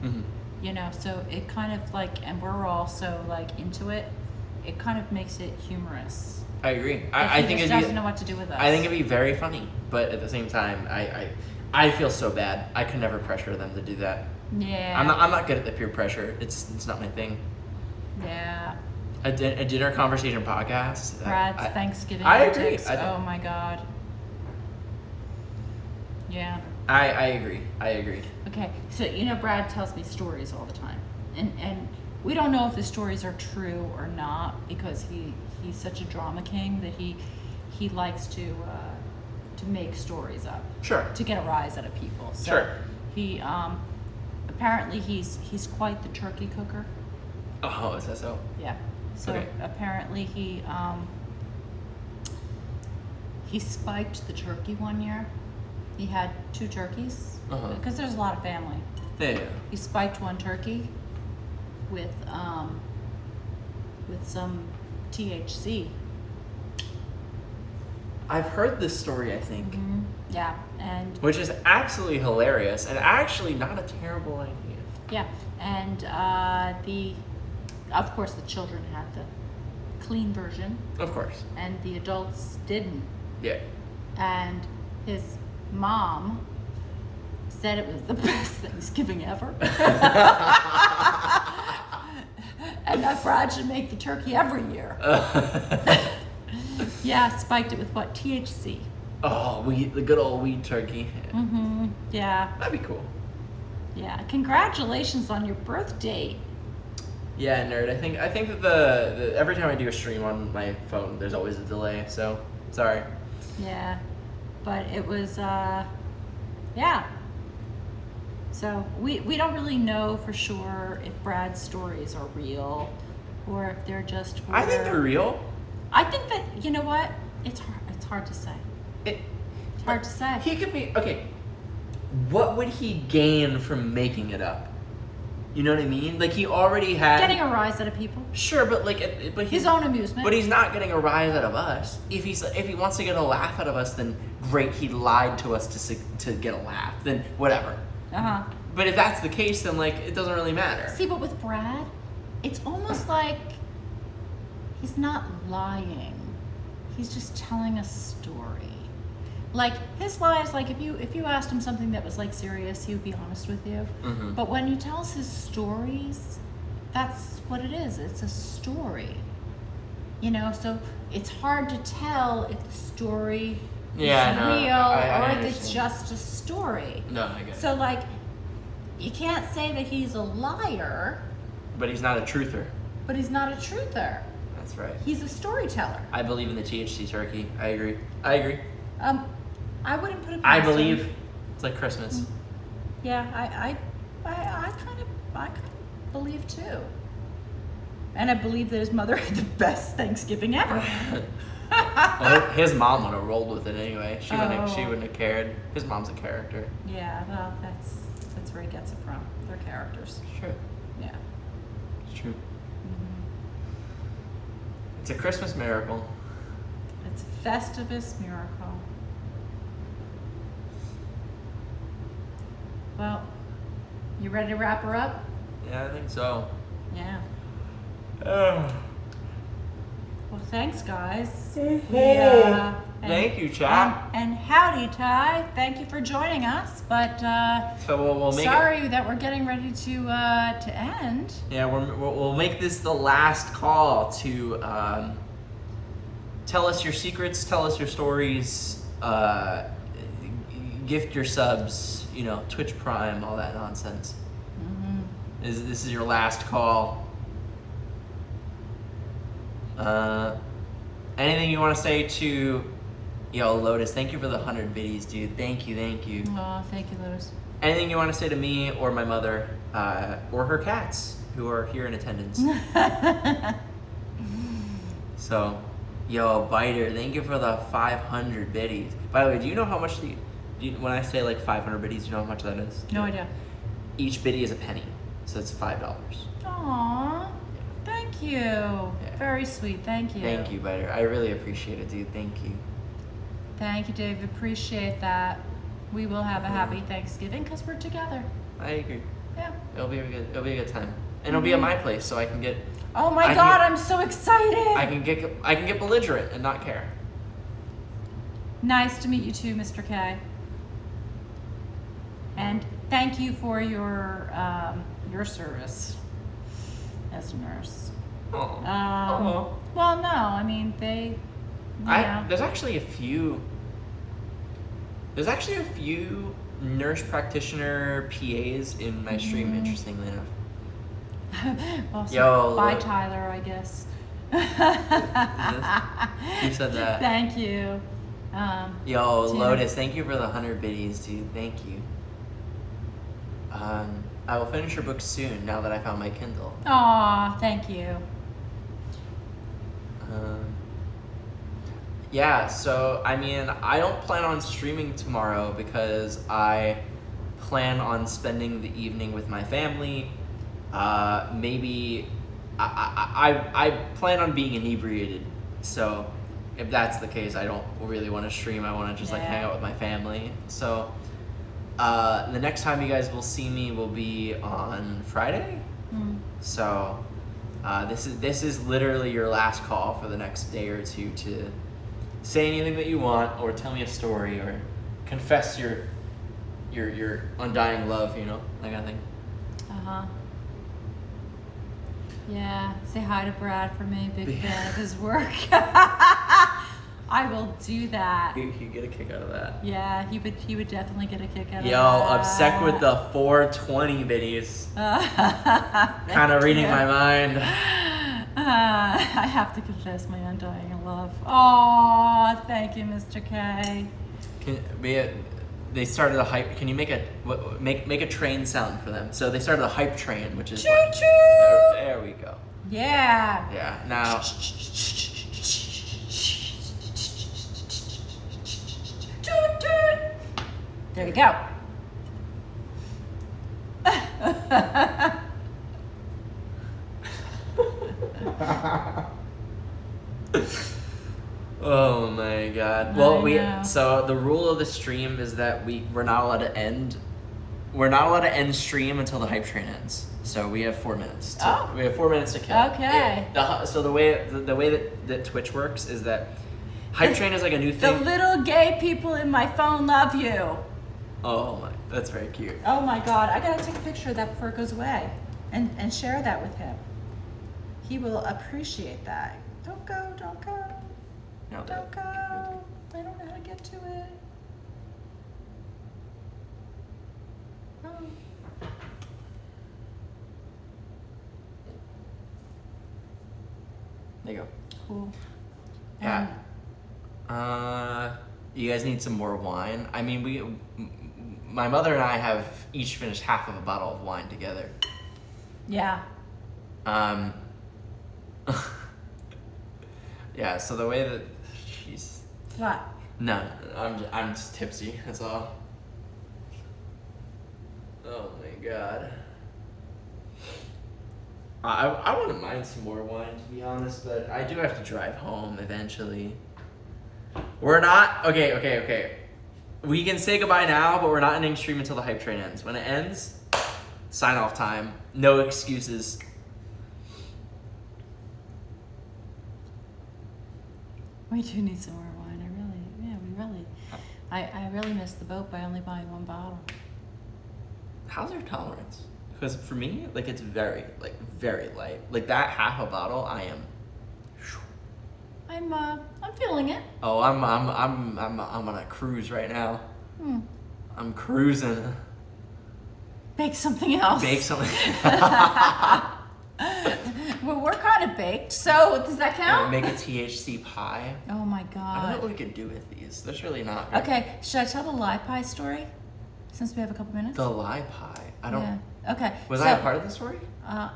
Mm-hmm. You know, so it kind of like, and we're all so like into it. It kind of makes it humorous. I agree. If I he think just it'd doesn't be. know what to do with us. I think it'd be very funny, but at the same time, I feel so bad. I could never pressure them to do that. Yeah. I'm not good at the peer pressure. It's not my thing. Yeah. A dinner conversation podcast. Brad's Thanksgiving. I agree. antics. Oh my God. Yeah. I agree. I agree. Okay, so you know Brad tells me stories all the time, and we don't know if the stories are true or not because he's such a drama king that he likes to make stories up Sure. to get a rise out of people. So Sure. He apparently he's quite the turkey cooker. Oh, is that so? Yeah. So Okay. apparently he spiked the turkey one year. He had 2 turkeys Uh-huh. because there's a lot of family. Yeah. He spiked one turkey with some THC. I've heard this story, I think, Yeah, and which is absolutely hilarious and actually not a terrible idea. yeah, and of course the children had the clean version, Of course. and the adults didn't. Yeah. And his mom said it was the best Thanksgiving ever. And that Brad should make the turkey every year. Yeah, spiked it with what? THC. Oh, the good old weed turkey. Mm-hmm. Yeah, That'd be cool. yeah. Congratulations on your birth date. Yeah, nerd. I think that the every time I do a stream on my phone, there's always a delay. So sorry. Yeah, but it was, yeah. So we don't really know for sure if Brad's stories are real or if they're just for... I think they're real. I think that, you know what? It's hard to say. It's hard to say. He could be okay. What would he gain from making it up? You know what I mean? Like he already had. Getting a rise out of people. Sure, but His own amusement. But he's not getting a rise out of us. If he wants to get a laugh out of us, then great. He lied to us to get a laugh. Then whatever. Uh-huh. But if that's the case, then like it doesn't really matter. See, but with Brad, it's almost like he's not lying. He's just telling a story. Like his lies, like if you asked him something that was like serious, he would be honest with you. Mhm. But when he tells his stories, that's what it is. It's a story. You know, so it's hard to tell if the story Yeah, is no, real I or if it's understand. just a story. No, I get it. So like, you can't say that he's a liar, But he's not a truther. but he's not a truther. That's right. He's a storyteller. I believe in the THC turkey. I agree. I wouldn't put it. I past him. believe it's like Christmas. Yeah, I kind of believe too. And I believe that his mother had the best Thanksgiving ever. Well, his mom would have rolled with it anyway. She Oh. wouldn't have cared. His mom's a character. Yeah, well, that's where he gets it from. They're characters. Sure. Yeah. It's true. It's a Christmas miracle. It's a Festivus miracle. Well, you ready to wrap her up? Yeah, I think so. Yeah. Oh. Well, thanks, guys. Thank you, chat. And howdy, Ty. Thank you for joining us. But So we'll make sorry that we're getting ready to end. it. Yeah, we'll make this the last call to tell us your secrets, tell us your stories, gift your subs, you know, Twitch Prime, all that nonsense. This is your last call. Anything you want to say to, yo, Lotus? Thank you for the 100 biddies, dude. Thank you. Oh, thank you, Lotus. Anything you want to say to me or my mother, or her cats who are here in attendance? So, yo, Biter, thank you for the 500 biddies. By the way, do you know how much when I say like 500 biddies, do you know how much that is? No idea. Each biddy is a penny, so it's $5. Aw, thank you. Very sweet. Thank you. Thank you, Biter. I really appreciate it, dude. Thank you. Thank you, Dave. Appreciate that. We will have a happy Thanksgiving because we're together. I agree. Yeah. It'll be a good time, and it'll be at my place, so I can get. Oh my God! I'm so excited. I can get belligerent and not care. Nice to meet you too, Mr. K. And thank you for your service as a nurse. Oh. Well, no, I mean yeah. There's actually a few nurse practitioner PAs in my stream. Interestingly enough. Also, Yo, bye, Tyler. I guess. You said that. Thank you. Yo, Tina. Lotus, thank you for the 100 biddies, dude. Thank you. I will finish your book soon now that I found my Kindle. Aw, thank you. Yeah, so I mean, I don't plan on streaming tomorrow because I plan on spending the evening with my family. Maybe I plan on being inebriated. So if that's the case, I don't really want to stream. I want to just like hang out with my family. So the next time you guys will see me will be on Friday. So this is literally your last call for the next day or two to say anything that you want, or tell me a story, or confess your undying love, you know, that kind of thing. Yeah, say hi to Brad for me. Big fan of his work. I will do that. He'd get a kick out of that. Yeah, he would definitely get a kick out of that. Yo, upset with the 420 biddies. Kind of reading my mind. I have to confess my undying love. Oh, thank you, Mr. K. They started a hype. Can you make a train sound for them? So they started a hype train, which is Choo like, choo. there we go. Yeah. Yeah. Now. Toot toot. There you go. Oh my God. Well, so the rule of the stream is that we're not allowed to end. We're not allowed to end stream until the hype train ends. So we have 4 minutes. We have 4 minutes to kill. Okay. So the way that Twitch works is that hype train is like a new The thing. little gay people in my phone love you. Oh my, that's very cute. Oh my God, I gotta take a picture of that before it goes away and share that with him. He will appreciate that. Don't go, don't go. No, Don't go. I don't know how to get to it. Oh. There you go. Cool. Yeah. You guys need some more wine. I mean, my mother and I have each finished half of a bottle of wine together. Yeah. Yeah. So the way that she's. What? No, I'm just tipsy. That's all. Oh my God. I wouldn't mind some more wine, to be honest, but I do have to drive home eventually. We're not okay. We can say goodbye now, but we're not ending stream until the hype train ends. When it ends, sign off time. No excuses. We do need some more wine. I really missed the boat by only buying one bottle. How's your tolerance? Because for me, like, it's very light. Like that half a bottle, I am. I I'm feeling it. Oh, I'm on a cruise right now. Hmm. I'm cruising. Bake something else. Bake something. Well, we're kind of baked, so does that count? Make a THC pie. Oh my I don't know god. what we could do with these. There's really not. Okay, should I tell the lie pie story? Since we have a couple minutes. The lie pie. I don't. Yeah. Okay. Was so, I a part of the story?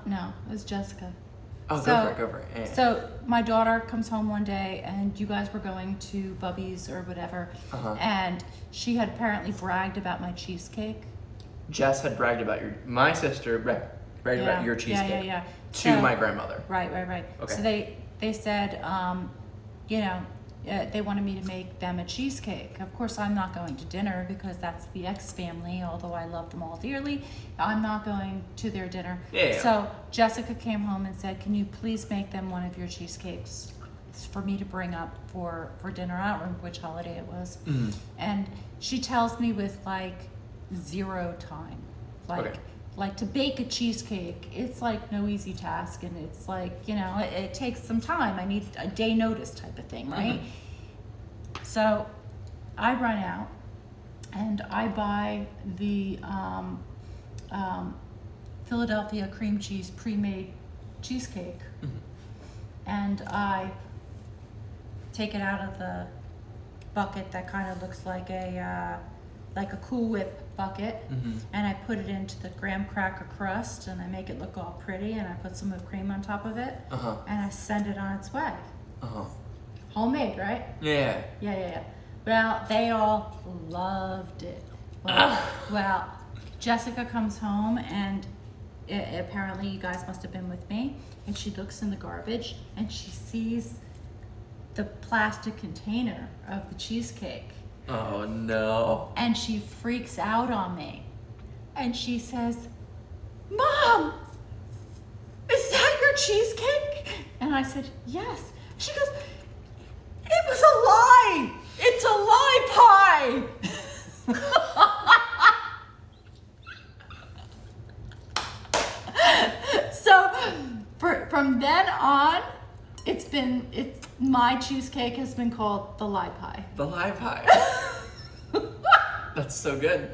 No, it was Jessica. Oh, So- go for it. Yeah. So my daughter comes home one day, and you guys were going to Bubby's or whatever, Uh-huh. and she had apparently bragged about my cheesecake. Jess had bragged about my sister bragged about your cheesecake Yeah. to So- my grandmother. Right. Okay. So they said, you know, they wanted me to make them a cheesecake. Of course, I'm not going to dinner because that's the X family, although I love them all dearly. I'm not going to their dinner. Yeah. So Jessica came home and said, can you please make them one of your cheesecakes? It's for me to bring up for dinner. I don't remember which holiday it was. Mhm. And she tells me with like 0 time. Okay. Like to bake a cheesecake, it's like no easy task, and it's like, you know, it takes some time. I need a day notice type of thing, right? So I run out and I buy the Philadelphia cream cheese pre-made cheesecake, and I take it out of the bucket that kind of looks like a Cool Whip bucket, and I put it into the graham cracker crust, and I make it look all pretty, and I put some whipped cream on top of it, Uh-huh. and I send it on its way. Uh-huh. Homemade, right? Yeah. Yeah. Well, they all loved it. Ah. Well, Jessica comes home, and apparently you guys must have been with me, and she looks in the garbage, and she sees the plastic container of the cheesecake. Oh no. And she freaks out on me. And she says, Mom, is that your cheesecake? And I said, yes. She goes, it was a lie. It's a lie pie. So from then on, my cheesecake has been called the lie pie. The lie pie. That's so good.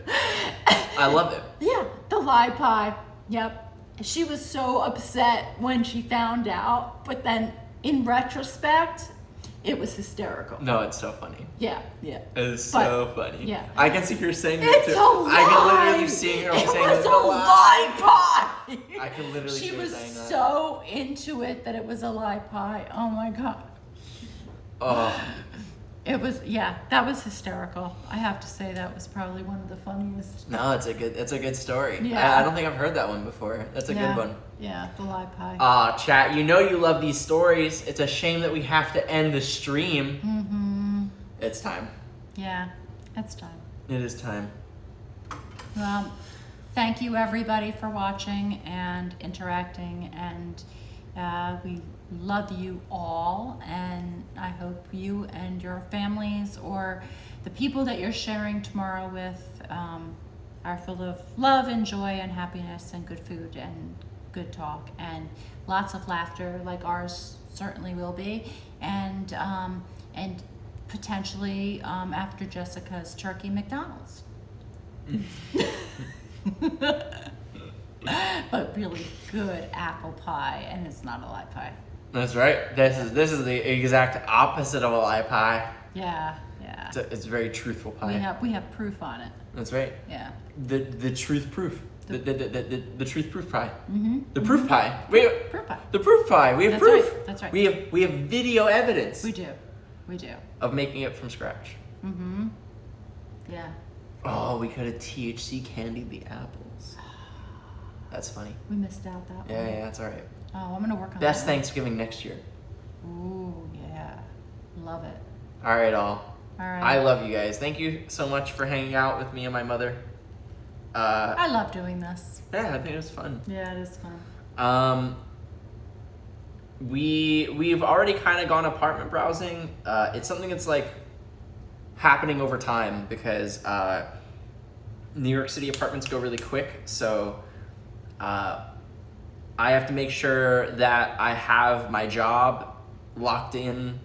I love it. Yeah, the lie pie. Yep. She was so upset when she found out, but then in retrospect, it was hysterical. No, it's so funny. Yeah. It's so But- funny. yeah. I can see her saying It's it a too. lie. I can literally see her it saying was it's a lie pie. I can literally She see her was saying that. so into it that it was a lie pie. Oh my god. Oh, It was, yeah, that was hysterical. I have to say that was probably one of the funniest. no, it's a good story. Yeah. I don't think I've heard that one before. That's a Yeah. good one. Yeah, the lie pie. Chat, you know you love these stories. It's a shame that we have to end the stream. It's time. Yeah, that's time. It is time. Well, thank you everybody for watching and interacting, and we love you all, and I hope you and your families or the people that you're sharing tomorrow with are full of love and joy and happiness and good food and good talk and lots of laughter like ours certainly will be, and potentially after Jessica's turkey, McDonald's. But really good apple pie, and it's not a lie pie. That's right. This is the exact opposite of a lie pie. Yeah. It's a very truthful pie. We have proof on it. That's right. Yeah. The truth proof. The truth proof pie. Mm-hmm. The proof pie. Wait. Proof pie. The proof pie. We have That's proof. right, that's right. We have video evidence We do. of making it from scratch. Mm-hmm. Yeah. Oh, we could have THC candied the apples. That's funny. We missed out that one. Yeah, that's all right. Oh, I'm gonna work on Best that. Thanksgiving next year. Ooh, yeah. Love it. All right, all. All right. I love you guys. Thank you so much for hanging out with me and my mother. I love doing this. Yeah, I think it was fun. Yeah, it is fun. We've already kind of gone apartment browsing. It's something that's like happening over time because New York City apartments go really quick. So I have to make sure that I have my job locked in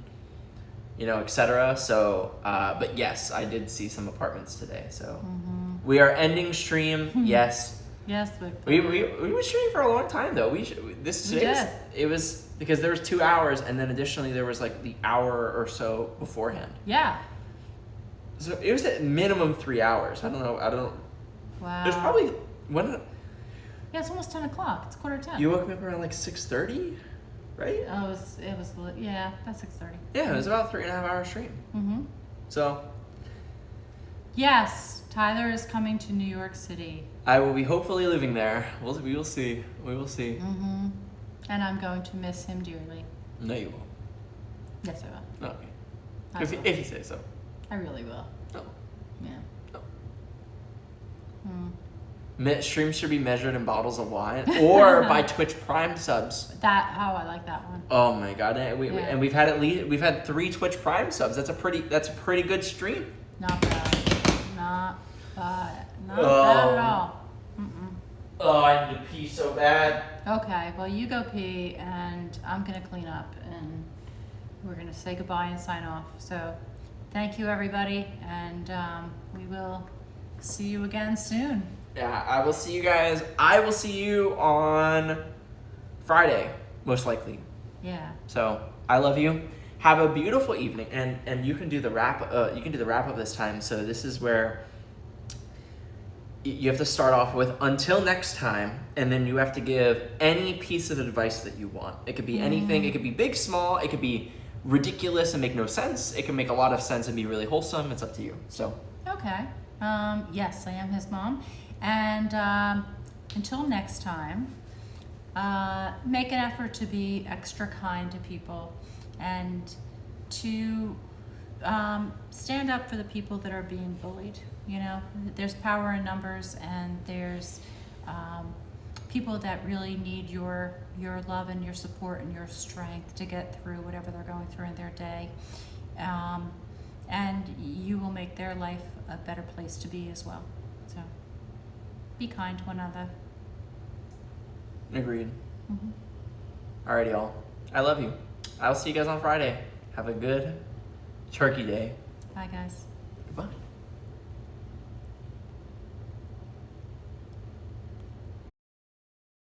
you know, etc. So, but yes, I did see some apartments today. So Mm-hmm. we are ending stream. Yes. Yes, We were streaming for a long time though. This We today was, did. it was because there was 2 hours and then additionally there was like the hour or so beforehand. Yeah. So it was at minimum 3 hours. I don't know. Wow. There's probably when Yeah, it's almost 10 o'clock. It's 9:45. you woke me up around like 6:30, right? Oh, it was yeah, that's 6:30. Yeah, it was about 3.5 hour stream. Mm-hmm. So Yes, Tyler is coming to New York City. I will be hopefully living there. We will see. We will see. Mm-hmm. And I'm going to miss him dearly. No, you won't. Yes, I will. Okay. I will. If you say so. I really will. No. Yeah. No. Hmm. Streams should be measured in bottles of wine or by Twitch Prime subs. I like that one. Oh my god! And Yeah. we've had 3 Twitch Prime subs. That's a pretty good stream. Not bad. Not bad. Not Oh. bad at all. Mm-mm. Oh, I need to pee so bad. Okay, well, you go pee, and I'm going to clean up, and we're going to say goodbye and sign off. So, thank you, everybody, and we will see you again soon. Yeah, I will see you guys. I will see you on Friday, most likely. Yeah. So I love you. Have a beautiful evening, and you can do the wrap. You can do the wrap up this time. So this is where you have to start off with until next time, and then you have to give any piece of advice that you want. It could be anything. It could be big, small. It could be ridiculous and make no sense. It can make a lot of sense and be really wholesome. It's up to you. So Okay. Yes, I am his mom. And until next time, make an effort to be extra kind to people and to stand up for the people that are being bullied. You know, there's power in numbers, and there's people that really need your love and your support and your strength to get through whatever they're going through in their day. And you will make their life a better place to be as well. So be kind to one another. agreed. Mhm. Alrighty, y'all. I love you. I'll see you guys on Friday. Have a good Turkey Day. Bye, guys. Goodbye.